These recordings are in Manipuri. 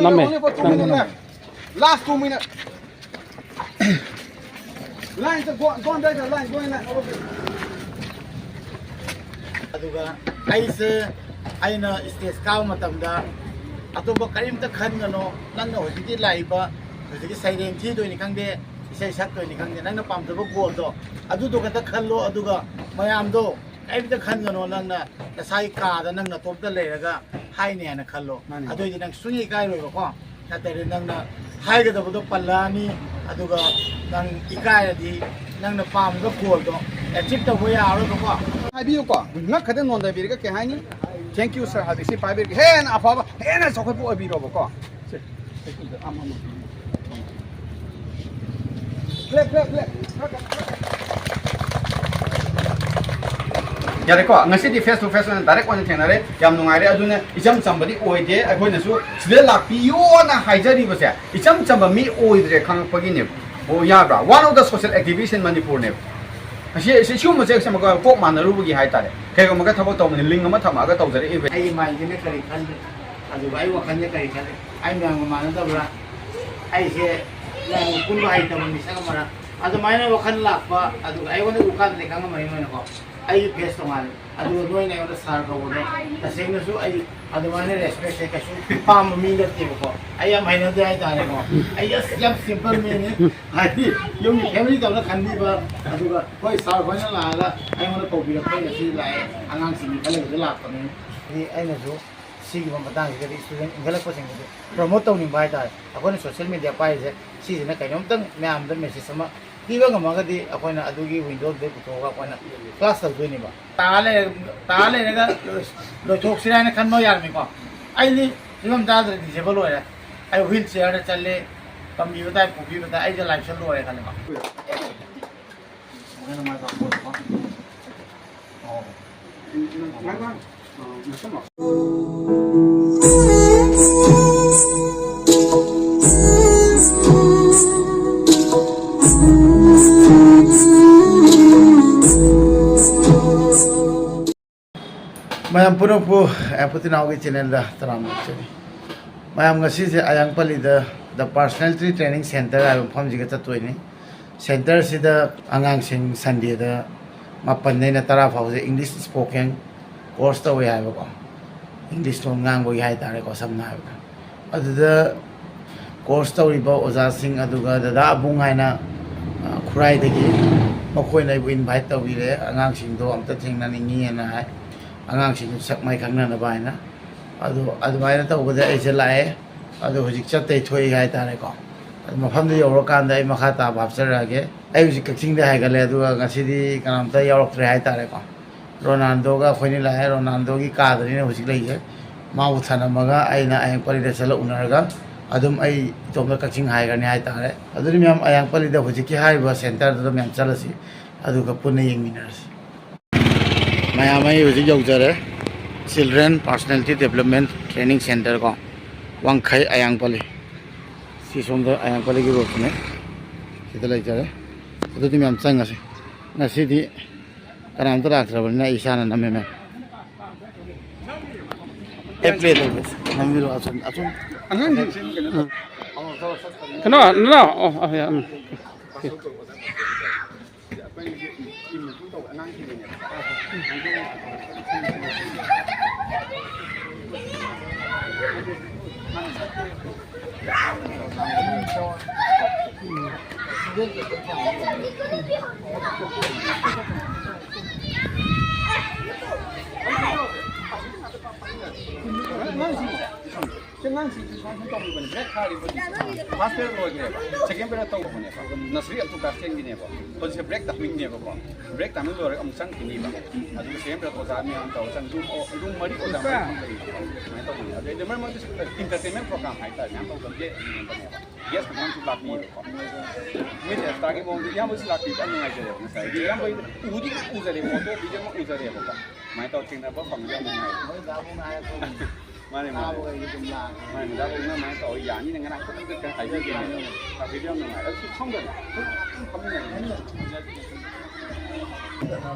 only for 2 minutes left. Last 2 minutes. Line, go on right, line, go in line. aduga aise aina stage kaw matamda atoba karimta khangano nangna hojiki laiba hojiki silent thi doini khangde isai sak doini khangde nangna pamdaba goal do adu do kata khallo aduga mayam do karimta khangano nangna nasai ka da nangna topda leiraga haine ana khallo adoi nang sunyi kai roiba ko natare nangna haiga da bodo pallani aduga nang ikai di nangna pamga goal do achieve to hoya aro ko Habiyo ko, ngak khade non da birga ke hani. Thank you sir. Hadisi pai birga. Hen afaba, hen so ko po abiro ko. Play. Yare ko ngasi di face to face na direct one thenare yam nungai re aduna icham chambadi oide akhoi su sile lakpiyo na haijari base icham chamba mi oidre khang pagi ne o ya bra one of the social activities in Manipur ne She must say some folk man, the Ruby high tide. Kagamaga Tabotom and Lingama Tamaga to the event. I mind in a curry country. As I walk on the curry country, I'm young man of the I say, Kunga item in the Sagamara. As a minor can laugh, I want to cut the Kamama. I guess one. I do going out the star over the same as I otherwise respect a palm me that table. I am minor the idea. I just jump simple meaning. I did. You every dollar can be a voice out when I want to copy the play like announcing the lap for me. The energy. See you on the dance student in Galapagos. Promoting by that. Upon social media pies, she's in a kind of them, ma'am, the message. Even among the upon a duty window, they could go up on a class of Winniba. Tale, the Toxian can no yarmiko. I live even that disabled lawyer. I will share a chale, computer type computer, I like some lawyer. Mayam puno po aputin ako channel da taram actually. Mayam ngasi se AYANGPALLI the personality training center ay pham jiga chatoi ni. Center sida angang sing Sunday da mapan na tara phau se English spoken course to way ay ko. English to ngang bo yai tare ko samna ay ko. Adu da course to riba oza sing aduga da abung ay na khurai dagi makoi na invite to bire angang sing do amta thing na ningi na angang sing sak mai khang na bai na adu mai na to bode ai se lai adu hojik chat te thoi gai ta re ko mafam de yor kan dai makha ta bap sar ra ge ai hojik kaksing de hai ga le adu ngasi di kanam ta yor tre hai ta re ko Ronaldo ga khoini lai Ronaldo gi ka dri ne hojik lai ge ma u thana maga ai na AYANGPALLI de sala unar ga adum ai tom kaksing hai ga ne hai ta re adu ni am AYANGPALLI de hojik ki hai ba center do myam chalasi adu ka punne yeng minars Mayamai uji jaugjare Children Personality Development Training Center ko WANKHEI AYANGPALLI si somda AYANGPALLI ki road ne sida lai jare adu ti myam changa se na si di kanam to rakra bani isana namme me play do bes nammi ro atun Anang no oh ya Second better to one. Nasri to casting in never. But the break that we never go. Break time or on San Kiniba. As the same that was on 1,000 room money or the moment entertainment program. I thought yes, we want to black me. With the starting on the Yamus Lucky and Nigeria. The Yambo Udi Uzari Moto, Video Uzari. My thought thing about from the Mane mane da ko na mai to ya ni ngana ko ka hai ja ni ka video na ai su chong da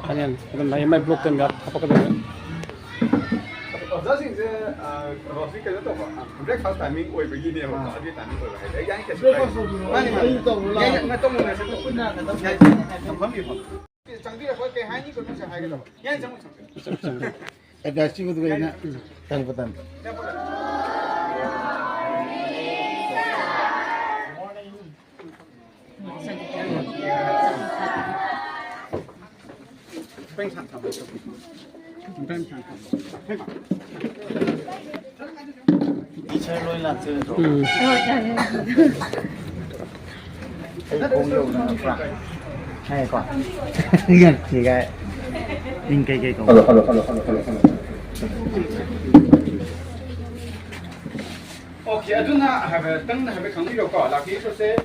kanyan kadam mai blog tem ya apa kada ꯑꯣꯖꯥꯁꯤꯡꯁꯦ ꯔꯣꯁꯤ ꯀꯩꯅꯣ ꯇꯧꯕ ꯕ꯭ꯔꯦꯛꯐꯥꯁ ꯇꯥꯏꯃꯤꯡ ꯑꯣꯏꯕꯒꯤꯅꯦꯕ ꯑꯗꯨꯒꯤ ꯇꯥꯏꯃꯤꯡ ꯑꯣꯏꯕ ꯍꯥꯏꯗꯤ ꯑꯩ ꯌꯥꯅꯤ ꯀꯩꯁꯨ ꯃꯥꯅꯤ ꯃꯥꯅꯤ ꯆꯪꯕꯤꯔꯛꯄ ꯀꯩ ꯍꯥꯏꯅꯤ ꯀꯩꯅꯣꯁꯦ ꯍꯥꯏꯒꯗꯕ ꯌꯥꯅꯤ ꯆꯪꯕ ꯑꯦꯗꯚꯥꯏꯁꯤꯡꯗꯨ ꯑꯩꯅ ꯇꯪꯕ ꯇꯟ Teacher loy lang sila to. Ay kung yun na pra. Ay ko. Yan sige. Din kay ko. Hello. Okay, aduna have khangiro ko laki so se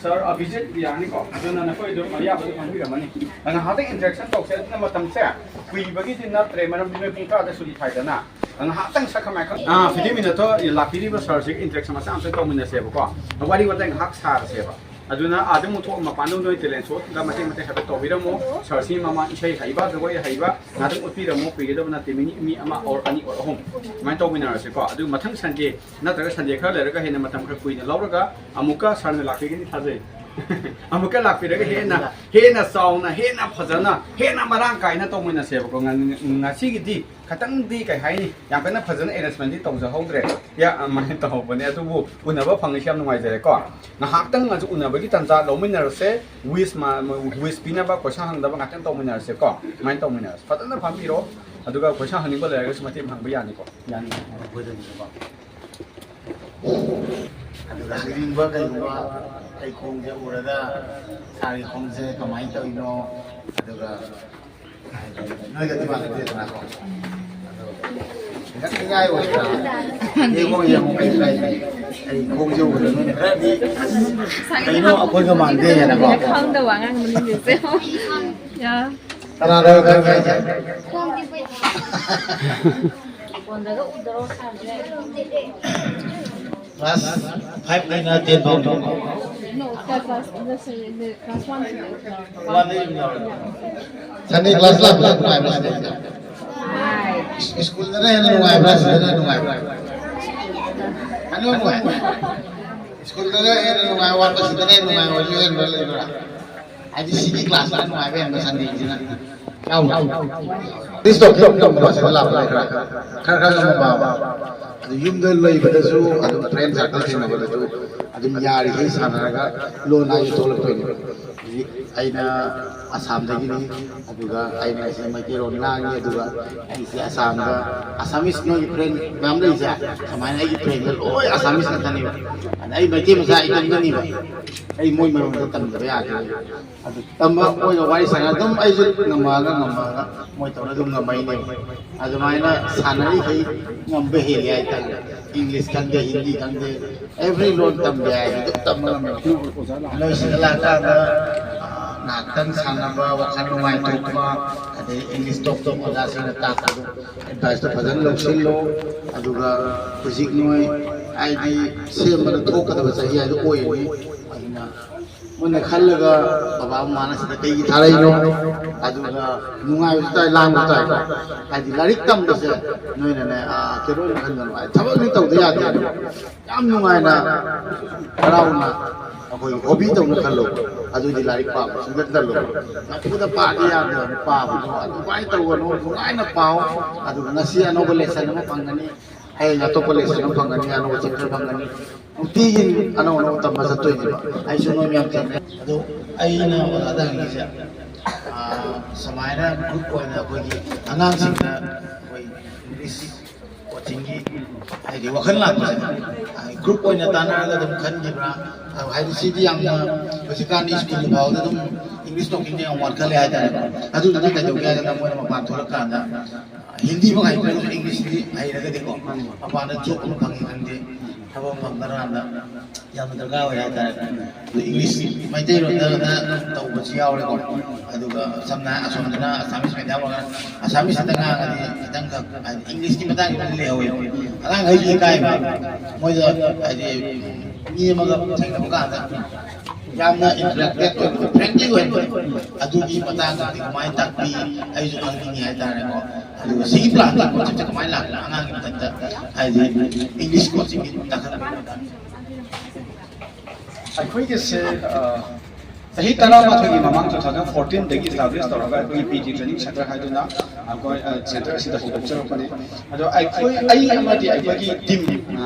sir a visit yani ko aduna na foi do maria ba khangiro mani ana hata interaction talk se na matam se kui bagi din na tre manam din pung ka da suli thai da na ana hatang sa khamai kha fidi minute to laki ri ba sir se interaction ma sa am se to min se ba ko wari wa tang hak sa se ba aduna adam mu tho ma panu no talent so da mate ha to bira mo sir si mama isai haiba dogoi haiba nadang upi ra mo kui da na te mi ama or ani or home mai to min se ko adu mathang sanje na ta sanje kha le ga he na matam kha kui na law ga amuka sar na laki ni thajai amuka laki ra ga he na saung na he na phajana he na marang kai na to min se ko nga si gi di khatang di kai hai ni yang kana phajana arrangement di to ja hodre ya mai to bane adu bu unaba phangi syam ngai jare ko na haktang nga ju unaba gi tanza lo min se wis pina ba ko sa hang da ba ngatang to min se ko mai to min se phatana phami ro aduga ko sa haning ba le ga smati phang ba yani ko yani ko de ni ba aduga hiring ba kai khong je urada sari khong je kamai to ino aduga noi ga tiba de na ko cái ngay rồi nhưng mà giờ một cái này thì không dâu được nữa này đi cái nó con cái màn kia là có không đâu ăn mình nhiều xíu dạ ta ra đâu cái class 5 này là tiền phòng no that class the class 1 Sunday class lah school na rin nungai class na nungai ano nungai school na rin nungai wa pa sila rin nungai wa yun wala aji sige class na nungai ben ba Sunday sila yaw this stop ba sila la ba kar mo ba yum da lay ba da su adu friend circle sila ba da su adu yari hi sanaraga lo na yu tolak to ni aina Assam lagi ni, aduga aina si Makiron lang ni aduga si Assam ga Assamese no friend ngam lai sa samai ai friend oi Assamese na tani ba ai Maki masa ikan ni ba ai moi mai ta tam da ya adu tamma moi ga wai sanga dum ai ju ngama ga moi to na dum ngamai ni adu mai na sanari kai ngam be he ai ta English kan de Hindi kan de every load tam de ai tam ngam noi sila ka Natang sana ba wakan lumay tukma ada English talk ada sila takot advice to padan log silo aduga kusik noy ID same man talk kada ba sahi ay oi ni ayna muna khalaga baba mana sa kay tharai no aduga nungay utai lang utai ID larik tam da se noy na kero na kan no thaba ni taw da ya yam nungay na arauna akoi hobby taw na khalo adu di lari pa sudah terlalu aku dah pa dia pa adu bai tahu no ngai na pau adu nasi ano boleh sana mo pangani ay nato boleh sana pangani ano chapter pangani utigin ano tambah satu ini ay suno mi ang adu ay na ada ni siya samay na group ko na ko gi angang sing na koi English tinggi ay di wakan lah group ko na tanah la dum khan ni bra hai di city yang basikan ni school baw da dum English talking ni ang wan khale ai ta adu da ka do ga da mo na ma thol ka na Hindi ba kai ko English ni ai ra ga de ko apa na joke mo phang kan de thabo phang na ra na yang da ga wa ai ta English mai dai ro da tau ba chi yaw le ko adu ga samna asom na Assamese me da wa Assamese da nga ga di kitang ka English ni matang ni le ho alang ai kai ba mo da ai di ni ma ga thai na ka da yamna interactive friendly way adugi patang di kumain takbi ay jo kangini ay tare ko adu sigi plan ko chete kumain la angang ni tatta ay di English coaching ni takhan ꯑꯩꯈꯣꯏꯒꯤ ꯁꯦ ꯆꯍꯤ 13ꯒꯤ ꯃꯃꯥꯡ 2014 ꯗꯒꯤ ꯏꯁꯇꯥꯕ꯭ꯂꯤꯁ ꯇꯧꯔꯒ ꯑꯩꯈꯣꯏꯒꯤ ꯄꯤꯖꯤ ꯇ꯭ꯔꯦꯅꯤꯡ ꯁꯦꯟꯇꯔ ꯍꯥꯏꯗꯨꯅ ꯑꯩꯈꯣꯏ ꯁꯦꯟꯇꯔ ꯑꯁꯤꯗ ꯍꯧꯗꯣꯛꯆꯔꯛꯄꯅꯤ ꯑꯗꯣ ꯑꯩ ꯑꯃꯗꯤ ꯑꯩꯈꯣꯏꯒꯤ ꯇꯤꯝ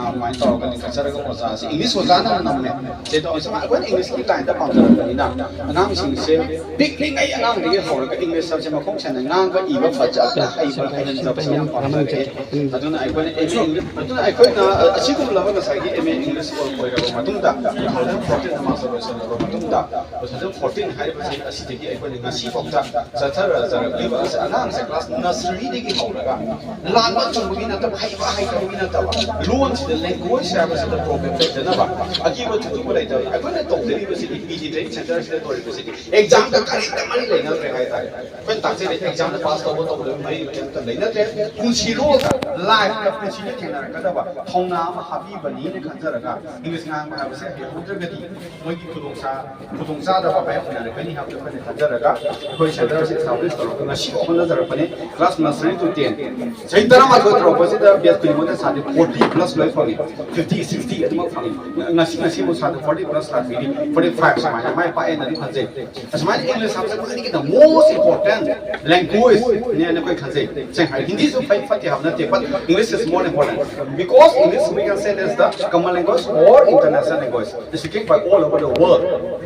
ꯑꯗꯨꯃꯥꯏꯅ ꯇꯧꯔꯒ ꯂꯤꯡꯈꯠꯆꯔꯒ ꯑꯣꯖꯥꯁꯤ ꯏꯪꯂꯤꯁ ꯑꯣꯖꯥꯅ ꯅꯝꯃꯦ ꯁꯤꯗ ꯑꯩꯈꯣꯏꯅ ꯏꯪꯂꯤꯁꯀꯤ ꯂꯥꯏꯟꯗ ꯄꯥꯝꯖꯔꯛꯄꯅꯤꯅ ꯑꯉꯥꯡꯁꯤꯡꯁꯦ ꯄꯤꯛꯂꯤꯉꯩ ꯑꯉꯥꯡꯗꯒꯤ ꯍꯧꯔꯒ ꯏꯪꯂꯤꯁ ꯁꯕꯖꯦꯛ ꯃꯈꯣꯡ ꯁꯦꯡꯅ ꯉꯥꯡꯕ ꯏꯕ ꯐꯖꯅ ꯍꯩꯕ ꯍꯩꯍꯟꯖꯕꯁꯤ ꯌꯥꯝ ꯄꯥꯝꯖꯔꯛꯑꯦ ꯑꯗꯨꯅ ꯑꯩꯈꯣꯏꯅ ꯑꯁꯤꯒꯨꯝꯂꯕ ꯉꯁꯥꯏꯒꯤ ꯑꯦꯝ ꯑꯦ ꯏꯪꯂꯤꯁ ꯑꯣꯏꯔꯕ ꯃꯇꯨꯡꯗ 2014 ꯃꯥꯁꯇꯔ ꯂꯣꯏꯁꯤꯜꯂꯕ ꯃꯇꯨꯡꯗ 2014 ꯍꯥꯏꯔꯤꯕꯁꯤ ꯑꯁꯤꯗꯒꯤ ꯑꯩꯈꯣꯏꯅ ꯉꯁꯤꯐꯥꯎꯗ ꯆꯠꯊꯔꯛꯂꯤꯕ ꯑꯉꯥꯡꯁꯦ ꯀ꯭ꯂꯥꯁ ꯅꯁꯔꯤꯗꯒꯤ ꯍꯧꯔꯒ ꯂꯥꯟꯕ ꯆꯨꯝꯕꯒꯤ ꯅꯠꯇꯕ ꯍꯩꯕ ꯍꯩꯇꯕꯒꯤ ꯅꯠꯇꯕ ꯂꯣꯟꯁꯤꯗ ꯂꯦꯡꯒ꯭ꯋꯦꯖ ꯍꯥꯏꯕꯁꯤꯗ ꯄ꯭ꯔꯣꯕ꯭ꯂꯦꯝ ꯂꯩꯇꯅꯕ ꯑꯀꯤꯕ ꯊꯨꯗꯨꯕ ꯂꯩꯇꯕ ꯑꯩꯈꯣꯏꯅ ꯇꯧꯖꯔꯤꯕꯁꯤꯗꯤ ꯄꯤꯖꯤ ꯇ꯭ꯔꯦꯅꯤꯡ ꯁꯦꯟꯇꯔꯁꯤꯗ ꯇꯧꯔꯤꯕꯁꯤꯗꯤ ꯑꯦꯛꯖꯥꯝꯒ ꯀꯔꯤꯝꯇ ꯃꯔꯤ ꯂꯩꯅꯗ꯭ꯔꯦ ꯍꯥꯏꯇꯥꯔꯦ ꯑꯩꯈꯣꯏꯅ ꯇꯥꯛꯆꯔꯤ ꯑꯦꯛꯖꯥꯝꯗ ꯄꯥꯁ ꯇꯧꯗꯕ ꯃꯔꯤ ꯀꯔꯤꯝꯇ ꯂꯩꯅꯗ꯭ꯔꯦ ꯄꯨꯟꯁꯤꯔꯣꯜꯗ ꯂꯥꯏꯐꯇ ꯄꯨꯟꯁꯤꯗ ꯊꯦꯡꯅꯔꯛꯀꯗꯕ ꯊꯧꯅꯥ ꯑꯃ ꯍꯥꯞꯄꯤꯕꯅꯤꯅ ꯈꯟꯖꯔꯒ ꯏꯪꯂꯤꯁ ꯉꯥꯡꯕ ꯍꯥꯏꯕꯁꯦ ꯍꯩꯍꯧꯗ꯭ꯔꯒꯗꯤ ꯃꯣꯏꯒꯤ ꯈꯨꯗꯣꯡꯆꯥꯗꯕ ꯃꯌꯥꯝ ꯊꯦꯡꯅꯔꯛꯀꯅꯤ ꯍꯥꯏꯕꯗꯨ ꯑꯩꯈꯣꯏꯅ ꯈꯟꯖꯔꯒ ꯑꯩꯈꯣꯏ ꯁꯦꯟꯇꯔꯁꯤ ꯏꯁꯇꯥꯕ꯭ꯂꯤꯁ ꯇꯧꯔꯒ ꯉꯁꯤꯐꯥꯎ ꯍꯣꯠꯅꯖꯔꯛꯄꯅꯤ ꯀ꯭ꯂꯥꯁ ꯅꯁꯔꯤ ꯇꯨ 10 ꯆꯍꯤ 13 ꯇꯧꯔꯛꯄꯁꯤꯗ ꯕꯦꯁ ꯈꯨꯗꯤꯡꯃꯛꯇ ꯁꯥꯇ꯭ꯔ 40 ꯄ꯭ꯂꯁ ꯂꯣꯏ ꯐꯪꯉꯤ 50 60 ꯑꯗꯨꯃꯛ ꯐꯪꯉꯤ ꯉꯁꯤꯕꯨ ꯁꯥꯇ꯭ꯔ 40 ꯄ꯭ꯂꯁ ꯂꯥꯛꯄꯤꯔꯤ 45 ꯁꯨꯃꯥꯏꯅ ꯃꯥꯏ ꯄꯥꯛꯑꯦꯅꯗꯤ ꯈꯟꯖꯩ ꯑꯁꯨꯃꯥꯏꯅ ꯏꯪꯂꯤꯁ ꯍꯥꯏꯕꯁꯦ ꯈ꯭ꯋꯥꯏꯗꯒꯤ ꯃꯣꯁ ꯏꯝꯄꯣꯔꯇꯦꯟ ꯂꯦꯡꯒ꯭ꯋꯦꯖꯅꯦꯅ ꯑꯩꯈꯣꯏ ꯈꯟꯖꯩ ꯁꯦꯡꯅ ꯍꯥꯏꯔꯗꯤ ꯍꯤꯟꯗꯤꯁꯨ ꯐꯠꯇꯦ ꯍꯥꯏꯕ ꯅꯠꯇꯦ but English is more important because English we can say is the common language or international language is speaking by all over the world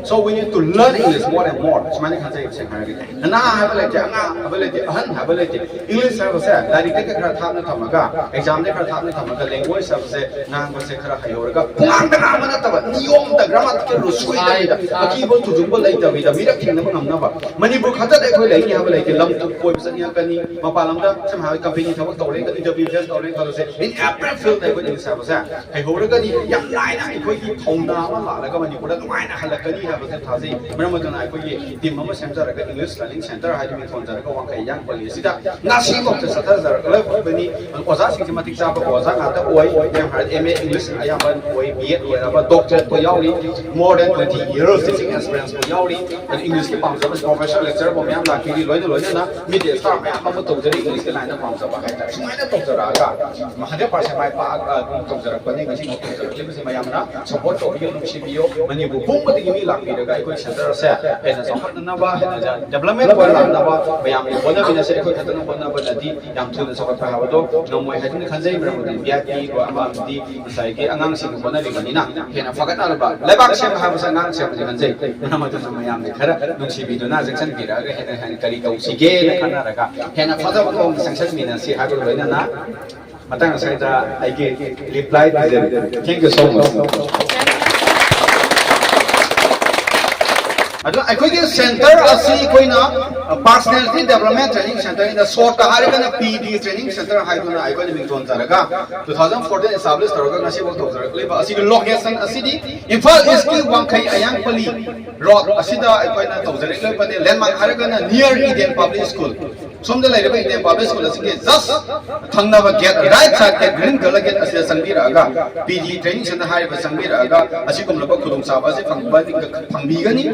so we need to learn English more and more sumani khanjai seng haragi na haba lete anga haba lete ahan haba lete English habase direct ka khara thapna thamaga exam ne khara thapna thamaga language habase nang base khara hayoraga pang da mana taba niyom da grammatical rusui da akibo tujumbo laita vida mira thingna ngamna ba manipur khata da khoi lai haba lete lam tu koi bisani kani mapalam da sam ha company thawak tawre ka interview face tawre ka se in every field da English habase hayoraga ni yam laina khoi ki thongna ma la la ga manipur da nuaina halakani habase thasi maramadana khoi team ma semjaraga English learning center haidi mi thonjaraga wankai yangpalli sida nasi bokta sathajaraga lai bani oza sing matik chaba oza ngata oi dem har MA English ayamban oi BEd oiraba doctor ko yauri more than 20 years teaching experience ko yauri and English ki pamjaba professional lecturer bo myam lakiri loina na media star myam ma tawjari English ki line na pamjaba haita sumaina tawjaraga 100% mai pa tawjarak pani ngasi mo tawjarak lebisi mayamna support to biyo nusi biyo mani bu bumba digi mi lakiraga ikoi center se hena sohna ba hena development ko la ba mayam ni bona bina se ikoi khatana bona ba nadi yam thuna sokat pa hawado nomoi hadin khanjai mara modi biati ko amamdi sai ke angang sing bona ri banina hena fagat ala ba lebak se ha ba sangang se ba khanjai na ma tu mayam ni khara nusi bi dona junction bi ra ga hena kari ka usi ge na khana ra ga hena faja ba ko sanction mina si ha ba loina na matang sai da I get reply thank you so much adu akhoi center asi koina personality development training center in the short harigana PD training center haiduna aigoni mington jaraga 2014 established taraga ngasi bo tawjaraga leba asi location asidi imphal east ki WANKHEI AYANGPALLI road asida aikoina tawjaraga bane landmark harigana near Eden public school somda laireba Eden public school asige just thangnaba gate right side ke green color gate asida sangbiraga PD training center hariba sangbiraga asikumlaba khudung saba ase phangbigani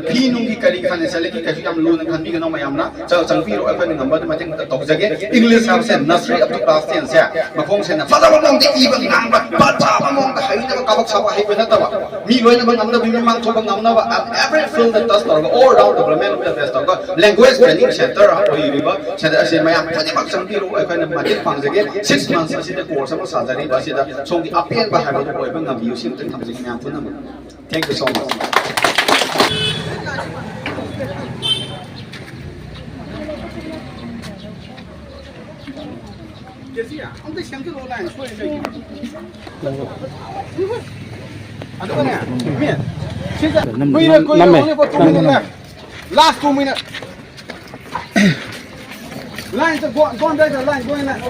fi nungi kari financial ki kaji am loan khan bi gano mayamna changpi ro apan number ma teng tawjage English have se nursery up to class 10 se makhong se na fada mong de ibang ngamba pacha mong ka haina ka kabak saba hai bena tawa mi loina bang amna bi mang thoba ngamna ba every field that does all round development of the best of language training center oi riba center ase mayam phani bak changpi ro apan ma teng pangjage 6 months ase the course ama sajari ba se da song di apen ba ha ba oi bang ngam yu sim teng thamjing mayam phuna thank you so much Jessica, I'm just going to go line. Ano ba niya? Min. Only for 2 minutes left. Last 2 minutes. Line, go on back the line, go in line.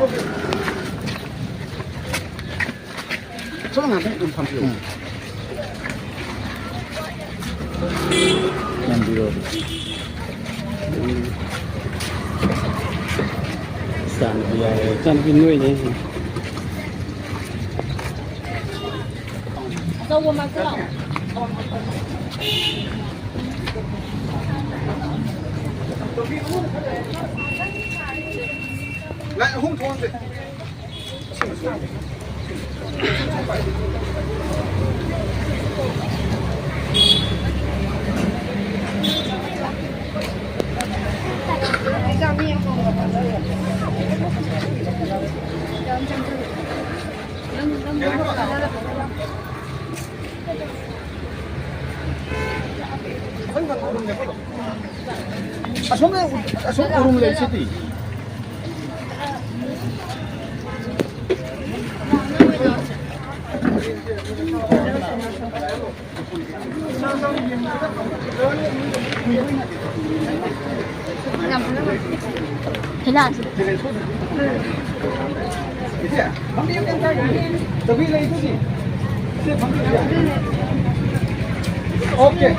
So na ba yung pampiyo? Nandito. Saan biya? Saan Pinoy niya? Ito, 我们知道。来，红窗子。Asum urung le city. Thế nào? Okay.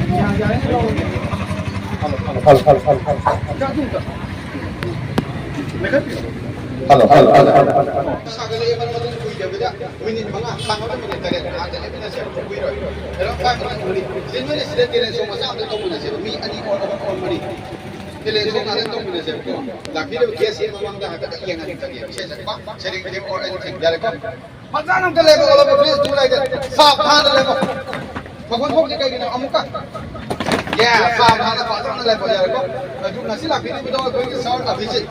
Yeah, farm hana pasang na level yar ko. Aju nasi lagi ni bido ko ki sound abhijit.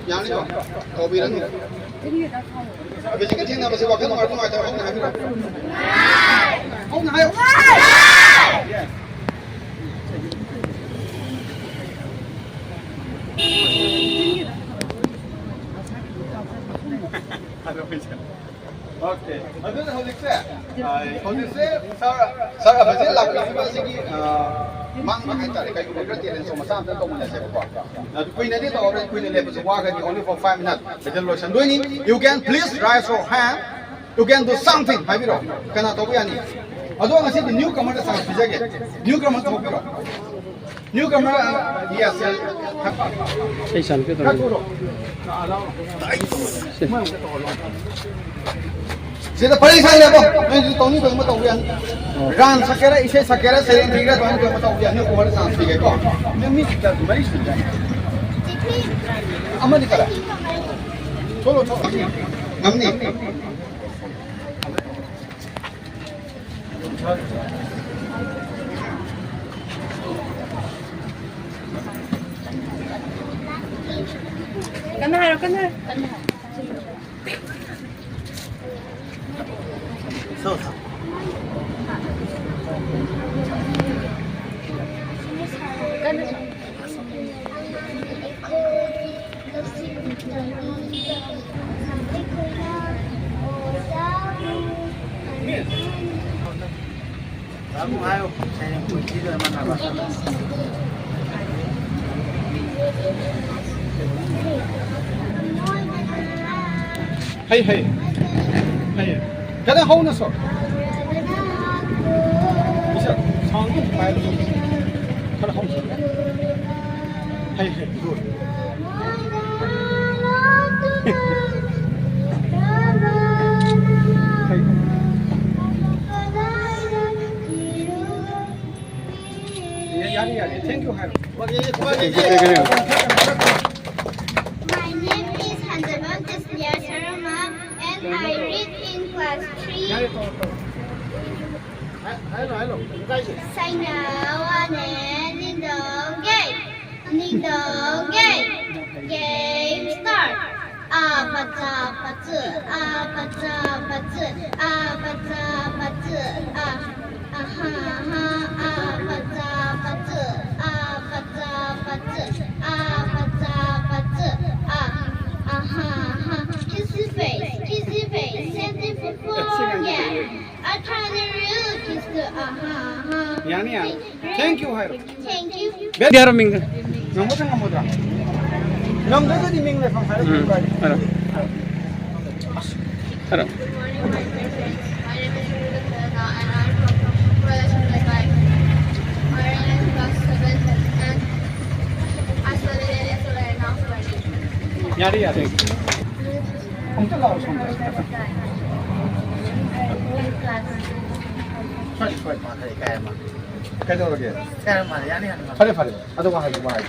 Yani ko. To biran. Abhijit ke thing na basi wakan mar ko ata hong na bi. Hong na hayo. Yes. Okay. Adu na holik se. Holik se sar abhijit lagi ni basi ki mang hai tare kai ko rat yen so ma sam tan to mun se ko na kuin na di to ore kuin le so wa ga ni only for 5 minutes the lotion doing you can please raise your hand you can do something hai biro kana to ya ni ado nga si newcomer sa bijage newcomer to biro newcomer yes Station ke to Sila pari sa niya ko. Ngayon dito ni ko matawyan. Ran sakera ise sakera sa rin tigra to ko matawyan ni ko wala sa sige ko. Ni kita mai sila. Amani kara. Solo to. Ngamni. Kan. Kamu ayo, saya kunci dalam mana bahasa. Hey hey. Hey. Kada hau na so. Bisa 상도 bai lo. Kada hau. Hey hey. Good. Yeah. Thank you, Haru. My name is Hanjaman Deslia Sharma and I read in class 3. Hello. Sainawane Nindong Game start. Kissy face, send it for 4, yeah. I try the real kiss the Yani. Thank you, Haru. Thank you. Biar ming. Ngamudra. Ngamudra di ming le from Haru. Haro. Good morning, my dear friends. My name is Rudana and I'm from Kuala I am in class 7 and I studied in Insul and now studying. Yari. Ang tala ko sa ช่วยมาใครแกมา ใครโดนอะไร แค่มาอย่างนี้ Fare. Adesso vai.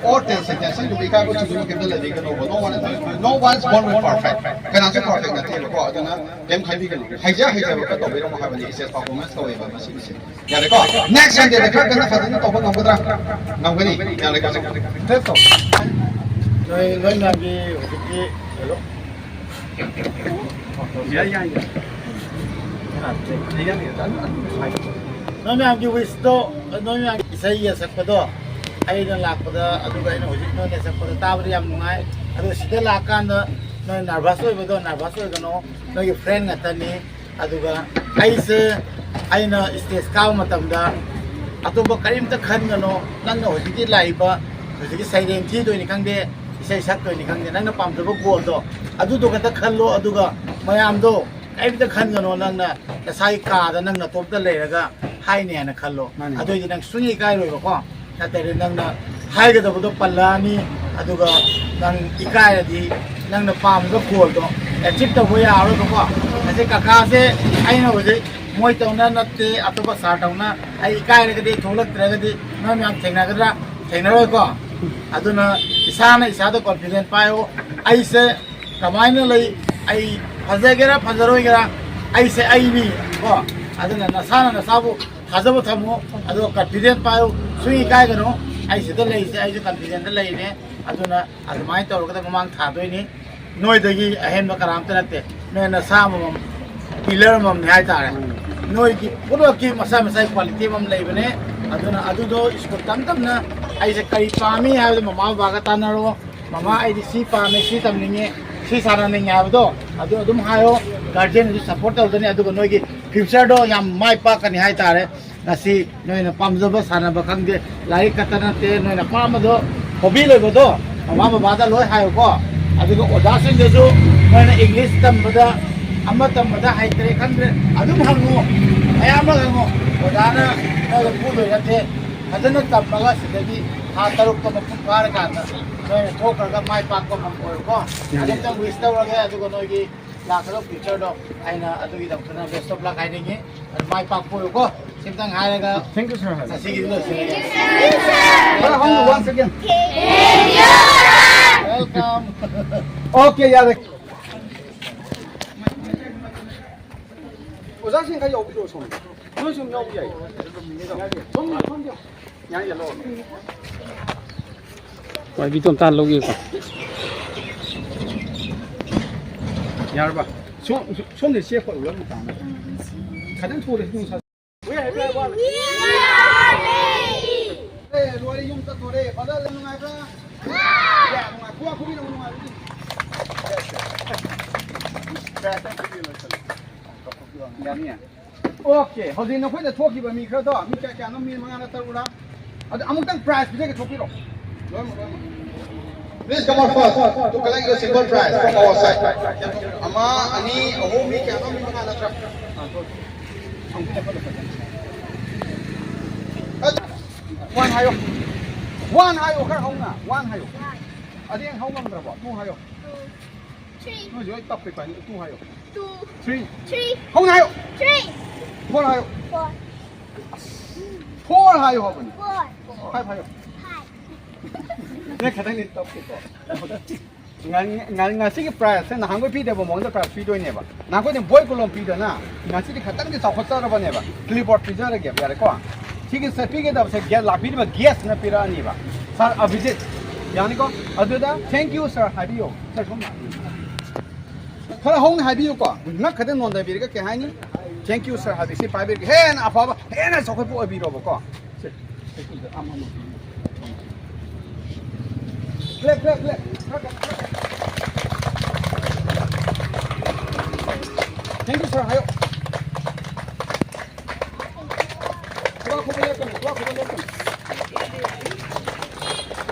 All things and things you become to do can be the no one's born with perfect. Can answer perfect that you go. Them can be hijack hijack to be no have any set performance to it. Yeah, the go. Next and the crack and the father to open up. Now when yeah, like that's all. เลยงานดีที่ฮัลโหล Yeah.น้องยังอยู่วิสโตน้องยังใช้ยาสักปะตัวไอ้นั่นหลักปะตัวอะดูไอ้น้องจิตน้องเนี่ยสักปะตัวตาบริยามนุ่งไงอะดูสิเดลักกันเนาะน้องนาร์บัสโอยปะตัวนาร์บัสโอยกันเนาะน้องอยู่เฟรนด์กันตอนนี้อะดูก็ไอ้เสไอ้เนาะสเตสข้าวมาตั้งด้าอะตัวบอกใครมันจะขันกันเนาะนั่นเนาะที่ไล่ปะที่ใส่เรื่องที่ด้วยนี่ครั้งเดียใส่ชักด้วยนี่ครั้งเดียนั่นน่ะปั๊มตัวก็กลัวตัวอะดูตัวกันตะขันโลอะดูก็มายามตัวไอ้มันจะขันกันเนาะนั่นน่ะจะใส่กาแต่นั่นน่ะตัวมันเลยแล้วก็ให้เนี่ยนะคันโลอะดูยังสุนีกายเลยบอกว่าแต่เรื่องนั้นนะให้ก็ต้องตัวปัลลานี่อะดูก็นั่งอีกายดีนั่งน่ะปั๊มก็กลัวตัวแต่จิตตัวหัวยาวเลยบอกว่าแต่กากาเสไอ้น่ะว่าจะมวยตรงนั้นน่ะเตะอัตบะสาตรงนั้นไอ้กายเลยก็ดีทุลักเลยก็ดีน้ำยังเทงนะก็ได้เทงนะเลยก็อะดูนะอิสานอิสานตัวคอนฟิเดนซ์ไปโอไอ้เสทำไมเนี่ยเลยไอ้พันเซกระพันเซโรยกระไอ้เสไอ้นี่ก็ಅದನ್ನ ನಸಾನ ಸಾಬು ಹಜಬು ಥಮು ಅದು ಕಾನ್ಫಿಡೆಂಟ್ ಪಾಯು ಸುಯಿ ಕಾಯ್ಗನು ಐಸಿದ ಲೈಸೆ ಐಸು ಕಾನ್ಫಿಡೆಂಟ್ ಲೈನೆ ಅದನ್ನ ಅದು ಮಾಹಿತಿ ಅವ್ರಿಗೆ ಮಮಾಂಗ್ ಥಾದೋಯ್ನಿ ನೋಯ್ದಗಿ ಅಹೆನ್ ಬಕರಾಮ್ತ ನತ್ತೆ ನೋಯ್ ನಸಾ ಮಮ್ ಪಿಲ್ಲರ್ ಮಮ್ ಹಾಯ್ತಾರೆ ನೋಯ್ಗಿ ಪುರೋಕಿ ಮಸಾ ಮಸಾಯಿ ಕ್ವಾಲಿಟಿ ಮಮ್ ಲೈಬನೆ ಅದನ್ನ ಅದುದೋ ಇಸ್ಕೊ ತಮ್ತಮ್ನ ಐಸೆ ಕರಿ ಪಾಮಿ ಹಾಯ್ದು ಮಮಾ ಬಾಗ ತಾನರೋ ಮಮಾ ಐದಿ ಸಿ ಪಾಮೆ ಸಿ ತಮ್ನಿಂಗೆ सी सारा नहीं आया तो अदुम हायो गार्जियन जो सपोर्ट तौदनी अदुग नोगी फ्यूचर दो याम माय पाक कनी हाय तारे नसी नोयना पामजब साना बखंगे लाइक कतना ते नोयना पामदो हॉबी लेबदो ममा बाबादा लोय हायो को अदुग ओदासिन जो नोयना इंग्लिश तमबदा अम्मा तमबदा हायतरे खंद्रे अदुम हंगो अयामा हंगो ओदाना नोय पुलो यते अदना तमबगा सिदगी हा तरुक को मपुन पार काना नोय थोकरगा माय पाक को मम ओय को अदम विश तवरगे अदुग नोयगी लाखरो फ्यूचर दो आइना अदुगी दमखना बेस्ट ऑफ लक आइनिंगे माय पाक पोय को सिमतंग हायगा थैंक यू सर ससिगी लो से हेलो हम वंस अगेन वेलकम ओके यार 오자신 가요 어디로 손 손좀 넣어야 돼 손 양이 열로 Vậy vì tôm tan lâu gì cả. Nhà bà, 손 để xe khỏi lớn một tảng này. 가장 좋은 행사. 왜 해봐 봐. 네, 로리 용자 도래. 받아 내는 거야. 야, 누가 구아 구비 넣는 거야. 오케이. 허진 너 혼자 토끼 봐 미크로도 미카케 안 넘는 거 하나 따르라. 아무 땅 프라이스 비자게 토끼로. Please come on first to collect the silver prize from our side. Ama ani aho mi kya no mi mga natra. One hayo kar hong na. One hayo. Adi ang hong mang drabo. Two hayo. Three. No yo top pe pani. Two hayo. Two. Three. Three. Hong hayo. Three. Four hayo. Four. Four hayo hobon. Four. Five hayo. Five. 내 가장 내 top pe ko. nga sige price na hangoi pi de bo mong da price pi doi ne ba na ko de boy ko lom pi da na nga sige khatang de saw khotsa ra ba ne ba clipboard pi ja ra ge ya re ko ठीक है सर पी के दब से गैस लापी में गैस न पिरा नहीं बा सर अभिजीत यानी को अदुदा थैंक यू सर हाबियो सर सोमा खरा होंग हाबियो को न खदे नोन दा बिर के हानी थैंक यू सर हाबि से पाबे हे न अफा हे न सखै पो अबि रो को click click click thank you sir हायो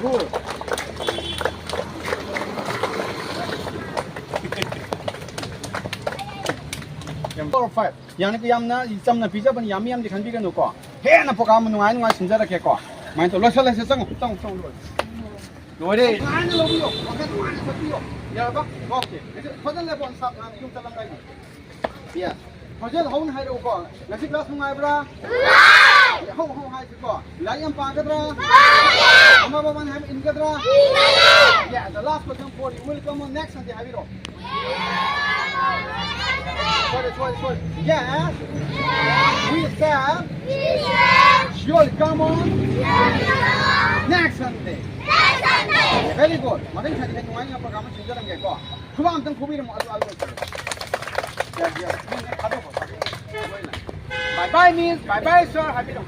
Good. 5 यानी कि यामना जमना पिजा बन यामी याम दिखन बिगन को हे ना पोका मन नुआय नुआय सिंजा रखे को माइन तो लस लस संग संग लो रे मान लो बियो ओके मान सतियो या बा ओके फजन ले बन साब ना युम तलम गाई या hojel hong hai ro ko ngasi class nungai bra hong hai ko lai am pa gadra ama baban ham in gadra yeah the last question for you will come on next and have it all sorry yes we said you'll come on next Sunday very good madai thadi hai ngai apa kamu sinjarang ge ko khubam tang khubi ram alu bye bye means bye bye sir happy to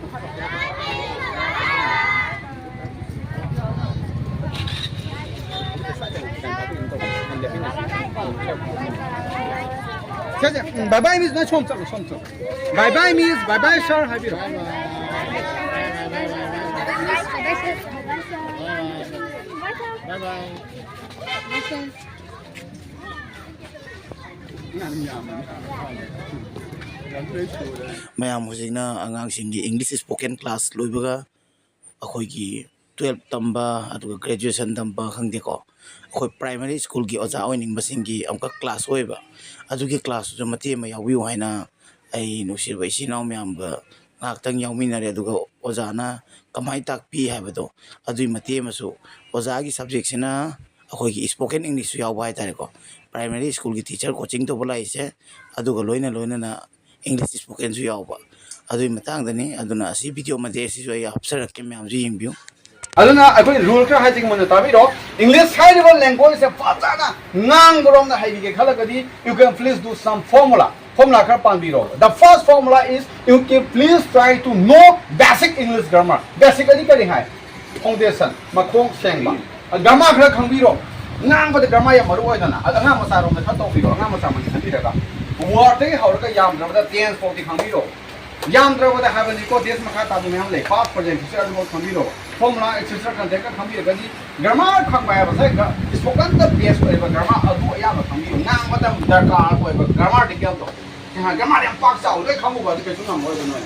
bye bye means na chom bye bye means bye bye sir happy to bye bye mayam hojina angang singi English spoken class loibaga akhoi gi 12 tamba adu graduation tamba khangde ko akhoi primary school gi oja oining basingi amka class oiba adu gi class jo mate ma yawi haina ai nusir bai sinau mayam ba ngak tang yawminare adu oja na kamai tak pi habado adu mate masu oja gi subject sina akhoi gi spoken English yaw bai tare ko primary school gi teacher coaching to bola ise adu ga loina na English spoken su yaw ba adu matang dani aduna si video ma de si ya hapsar ke me am ji view aduna akoi rule ka hajing man ta biro English high level language se fatana ngang borom na haigi ke khala kadi you can please do some formula ka pan biro the first formula is you can please try to know basic English grammar basically kari hai foundation makhong sengba grammar khra khang biro ngang ba grammar ya maru oi dana anga masa rom na tha to biro anga masa man thi daga word te haur ka yam na tense for the khang biro yam tra ba ha ba ni ko des ma kha ta du me ham le past present future adu khang biro formula etc kan de ka khang biro ga ji grammar khang ba ba sai ga spoken the base ko ba grammar adu ya ba khang biro ngang ba da darkar ko ba grammatical to ha grammar yang pak sau le khang ba de ke chung mo ba no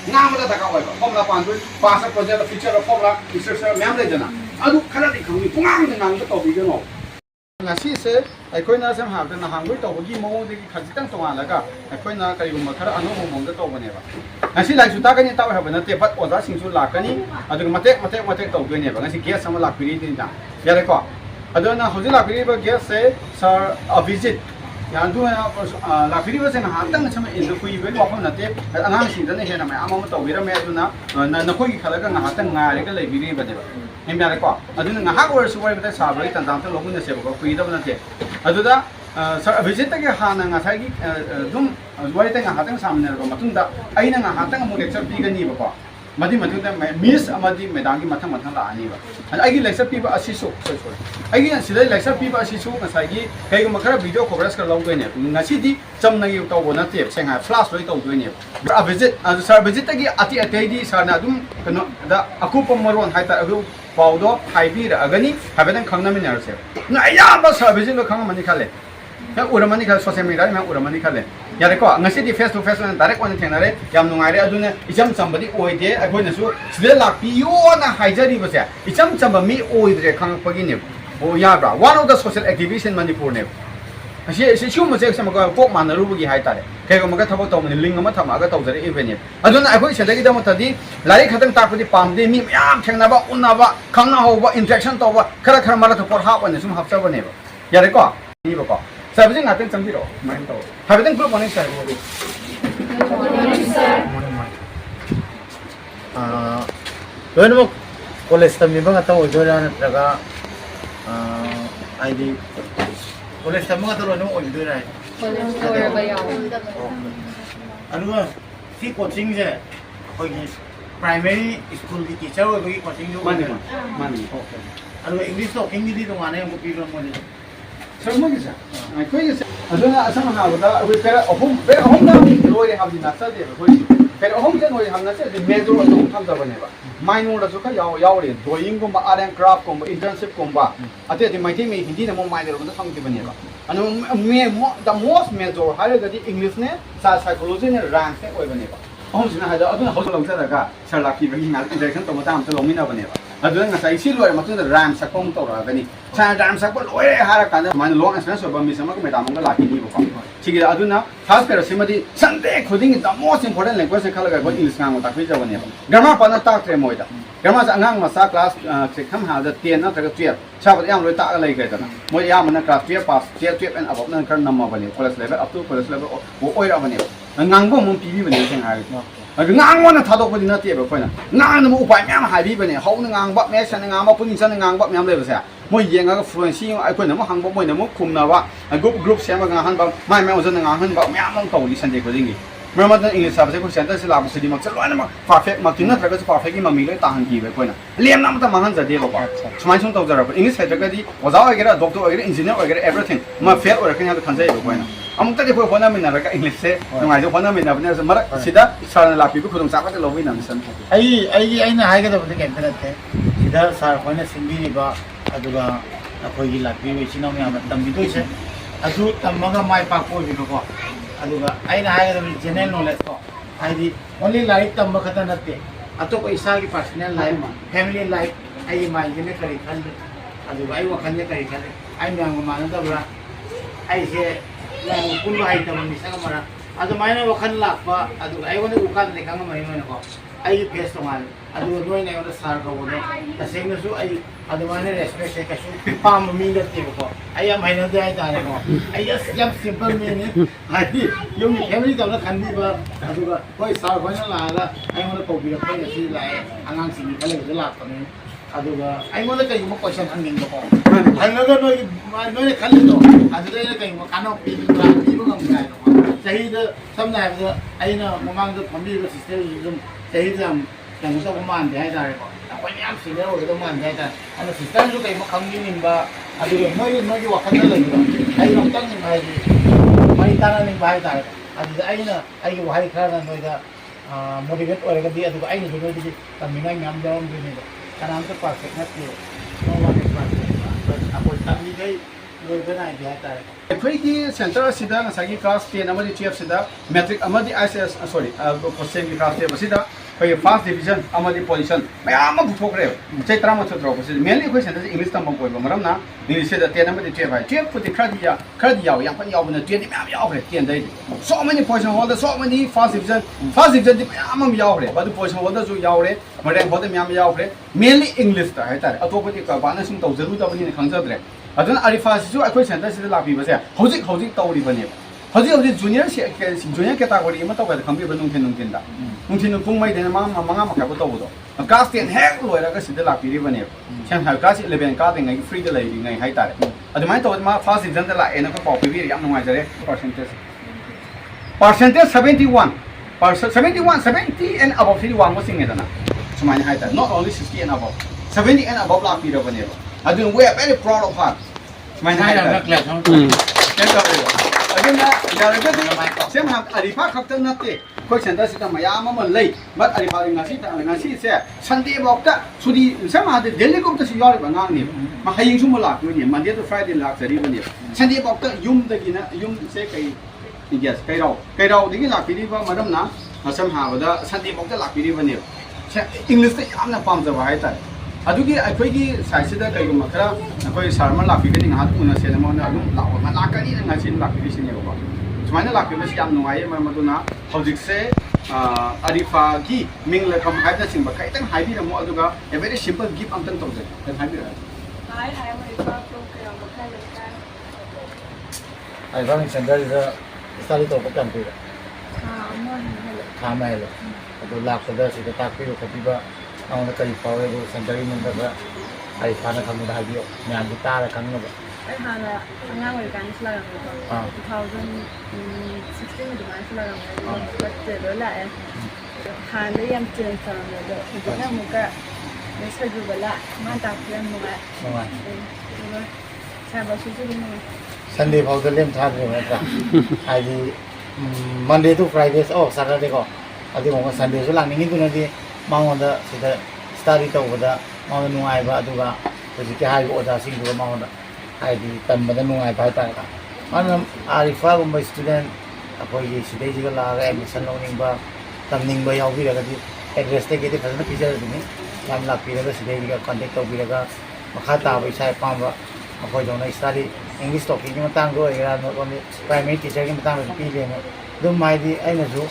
ngang ba da ka ba formula pan du past present future formula etc me ham le jana adu khala di khang ni pungang ngang ba to bi ga no ngasi se aikoina sam ha na hangui to gi mo de khajitang to ala ga aikoina kai gum khara anu mo de to bane ba ngasi lai su ta ga ni ta ha bana te bat oza sing su la ka ni adu mate to ge ne ba ngasi guest sam la piri din da ya le ko adu na hoji la piri ba guest se sir a visit ya du la piri ba se na ha tang sam in ku yi be lo pham na te angang sing da ne he na ma ama to wi ra me adu na na ko gi khala ga na ha tang nga re ga lai bi ba de ba em ya le ko adu na ha ko su wa ba sa ba tan tan to lo mun ne se ba ku yi da na te adu da sir visit ta ge ha na nga sai gi dum wai ta nga ha tang sam ne ba matung da ai na nga ha tang mu lecture pi ga ni ba ko madi matung da miss amadi medang gi mathang la ani ba ai gi lecture pi ba asi su ai gi si lecture pi ba asi su nga sai gi kai ga makara video coverage ka lo ne nga si di cham na yu to bo na te seng ha flash loi to ne a visit sir visit ta gi ati di sir na dum kano da aku pamaron hai ta agu paudo hai bi ra agani habedan khangna min yar se na ya ba sir visit lo khang mani khale ya uramani khale social media ma uramani khale ya re ko ngasi di face to face na direct on theng na re yam nungai re adune icham chambadi oi de agoi na su sile lak pi yo na haijari ba se icham chamba mi oi de khang pagi ne o ya bra one of the social activities in Manipur ne asi shu ma se sama ko pok man ru gi hai ta re kai ko ma ka thabo to min ling ma thama ga to jare event ne aduna agoi se dagi da mo tadi lari khatang ta padi pam de mi yam theng na ba unna ba khang na ho ba interaction to ba khara mara to por ha ba ne sum hapsa ba ne ba ya re ko ni ba ko Saya bisa ngatain sendiri, main tahu. Habis itu grup mana saya buat? Doa nama kolej kami bang atau ujuran jaga ID kolej kami atau nama ujuran. Anu kan, si coaching je, bagi primary school di teacher bagi coaching juga. Mana? Anu English tu, English itu mana yang kopi belum mana? Semua bisa. Kau ini, aduna asam haba, we pera ohum na loi haba di nasa dia, pera ohum je loi haba nasa di major atau tham dah bane ba. Minor dah suka yaw le, drawing komba, art and craft komba, internship komba. Ati di mai me Hindi na mo minor komba tham di bane ba. Anu the most major hari jadi English ne, psychology ne rank ne oi bane ba. Ohum sina hada aduna hoso long sa daga, sarlaki bagi ngal interaction to mata am to long mina bane ba. Aduna nga sai si loi matun da ram sakong to ra bani. Sa ram sakpo loi hara kana man long experience ba mi sama ko medam ga laki ni ba. Sigi aduna first pair simadi Sunday khuding the most important language khalaga ko English ngang ta khoi jawani ba grammar pa na ta tre moida grammar sa ngang ma sa class kham ha da 10 na ta ga 12 cha ba yam loi ta ga lai ga na mo ya ma na class 12 pass 12 and above na kan namma bani college level up to college level o oi ra bani ngang bo mo pi bi bani seng ha ngang mo na tha dok bani na te ba khoi na ngang na mo upai myam ha bi bani hau na ngang ba me san ngang ma puni san ngang ba myam le ba sa mo yeng ga fluency ai khoi na mo hang bo mo na mo khum na ba group sem ga han ba mai mai o san ngang han ba myam mang to li san de ko ding Mereka English sahaja ko center sila aku sedih maksud luar nama perfect maksudnya terus perfect ini memilih tahan kiwe kau na liam nama tu mahan jadi apa cuma tahu jara English sahaja kadi wazau agar doktor agar engineer agar everything ma fail orang kena tu kan saya kau na amuk tadi kau pernah mina mereka English se ngai jo pernah mina benar semarang sida saran lapi ko kudung sahaja lobi nama sen ai na hai kada betul kan terate sida sar kau na sendiri ba aduga aku ini lapi wisi nama yang tambi tu se adu tamaga mai pakai gitu kok aduga ai na hai kada general knowledge ko ai only like tamba kata nate atau ko isa ki personal life family life ai mai ne kari kan aduga ai wa kan ne kari kan ai yang mana ta bra ai se yang pun ai ta mi sa kamara adu mai na wa kan lak pa aduga ai wa ne ukan ne kang mai mai ko ai face to man aduga noi ne wa sar ko no ta sing na su ai adu mai ne respect se ka su pam mi da te ko ai am hai na dai ta ne ko ai yam simple me ne ai yung family ta na kan di ba aduga koi sar ko na la la ai mo ko bi ra ko ne si lai angang sing ka le la ko ne aduga ai mo na kai mo question ang ning ko ai na ga noi kan li do adu dai na kai mo kano pi ra pi mo ngam kai no sahi da samna ba ai na mamang da family da sister zum sahi da yang sa ko man dai da ko ako ni am senior ko man dai da ana sister ju kai mo khang ni nim ba aduga noi wa kan na la ni ai long tang ni mai mai ta na ning bai da adu ai na ai wa hai kha na noi da motivate ore ga di aduga ai ni jo di taminga ngam da om ni karena itu perfect nanti, no one is perfect. Aku tapi deh, gue benar dia tahu. Pergi center sida ngasagi class 10 amadi 12 sida metric amadi ICS sorry persen di class 10 sida pergi first division amadi position mayam butuh kere cai trama tu terus sida mainly kau center English tambah kau maram na English sida 10 amadi 12 putih kerja yang paling awal na 10 ni mayam awal 10 dah so many position holder so many first division di mayam awal batu position holder tu awal mereka holder mayam awal mainly English dah hai tar atau putih kau bana sung tahu zerut apa ni khangsa dah adun arifa sisu aku center sida lapi basa hojik tahu di bani hojik junior category ma tahu kada khambi ba nungthin da nungthin pung mai dena ma manga ma ka tahu do class 10 hek loi ra ka sida lapi ri bani chen ha class 11 ka de ngai free de lai ri ngai hai tare adu mai tahu ma first season da la ena ka pau pi yam ngai jare percentage 70 and above 31 mo sing edana sumai hai tare not only 60 and above 70 and above lapi ri bani adun we are very proud of her mai hai tare Yang kau aduna jarang tu sem ham arifa khakta natte koi center sita mayam ama lei but arifa ngasi se Sunday bokta sudi sem ha de Delhi ko ta si yori ba ngang ni ma haying su malak ni Monday to Friday lak sari ba ni Sunday bokta yum da gina yum se kai yes kai rau digi lak piri ba madam na sem ha ba da Sunday bokta lak piri ba ni English ta yamna pam ja ba hai ta adugi akhoi side sida kai gum khara akhoi sarma lapi ka ni ha tu na se na mo na adum law ma la ka ni na sin lapi ri sin ba sumaina lapi ma siam nuai ma maduna hojik se arifa gi ming la kam haida sing ba kai tang haibi ra mo aduga a very simple gift am tang tawje tang haibi ra I am a program makanya kan. ai bang center da study to kan tu Mo ni. khamai lo adu lak da sida tak pi ko pi ba awak nak power itu sendiri member ai fana kamu dah bio nyan kita ada kan no Ai hana angang wei kan sila yang ko 2016 di mana sila yang ko te la han le yam chen sa me do ko na muka me sa ju bala ma ta plan mo ga sa ba su ju ni Sunday power lem thar ni mereka ai Monday to Friday oh Saturday ko adi mo Sunday so lang ni tu nanti Mangda sida study to da mau nuai ba aduga jadi hai oda sing do mangda hai di tambada nuai ba ta ka ana arifa gum student apoi ye sida ji la ga admission loning ba tamning ba yaw bi ra di address te ke de phasna picture ni nam la pi ra sida ji ga contact to bi ra ga makha ta ba sai pa ba apoi jona study English talking ที่มาตั้งด้วยกันตอนนี้ primary teacher ที่มาตั้งเป็นปีเรียนดูไม่ดีไอ้เนี่ยจู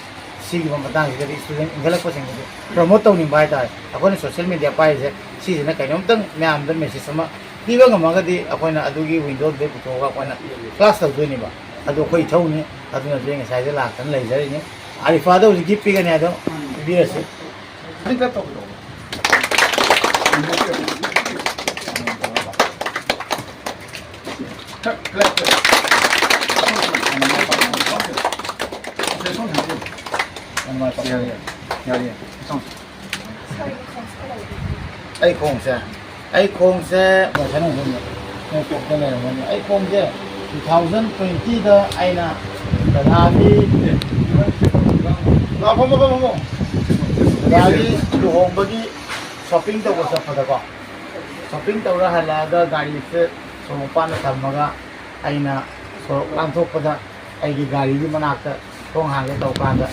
สิ่งที่มาตั้งคือ student อิงเลิกก็สิ่งที่ promote ตรงนี้ไปได้အခု social media ไปใช่สิ่งนั้นก็ยังต้องแม่อันนั้น message มาที่ว่าก็มันก็ดีအခုนะดูกี่ windows เด็กผู้ชายก็นะ class ตัวนี้บ่ಅದುคุยเท่านี้ಅದುนะด้วยไงใช้เวลากันเลยใช่ไหมอาริฟาดูสิกิปปี้กันเนี่ยดูดีเลยสิ นี่ก็ตกลงถ้าเกิดไอ้โครงเสียเหมือนฉันนั่งอยู่เนี่ยปกติเนี่ยมันไอ้โครงเสีย2020เด้อไอ้น่ะแต่ถ้าที่เราผมแต่ที่ดูห้องบกี้ช้อปปิ้งตัวก็สับพอดีกว่าช้อปปิ้งตัวละหลายเด้อการีเสสมปานทำมาก็ไอ้น่ะสร้างทุกคนไอ้กี่การีที่มันนักแต่ต้องหาเงินตัวกันแต่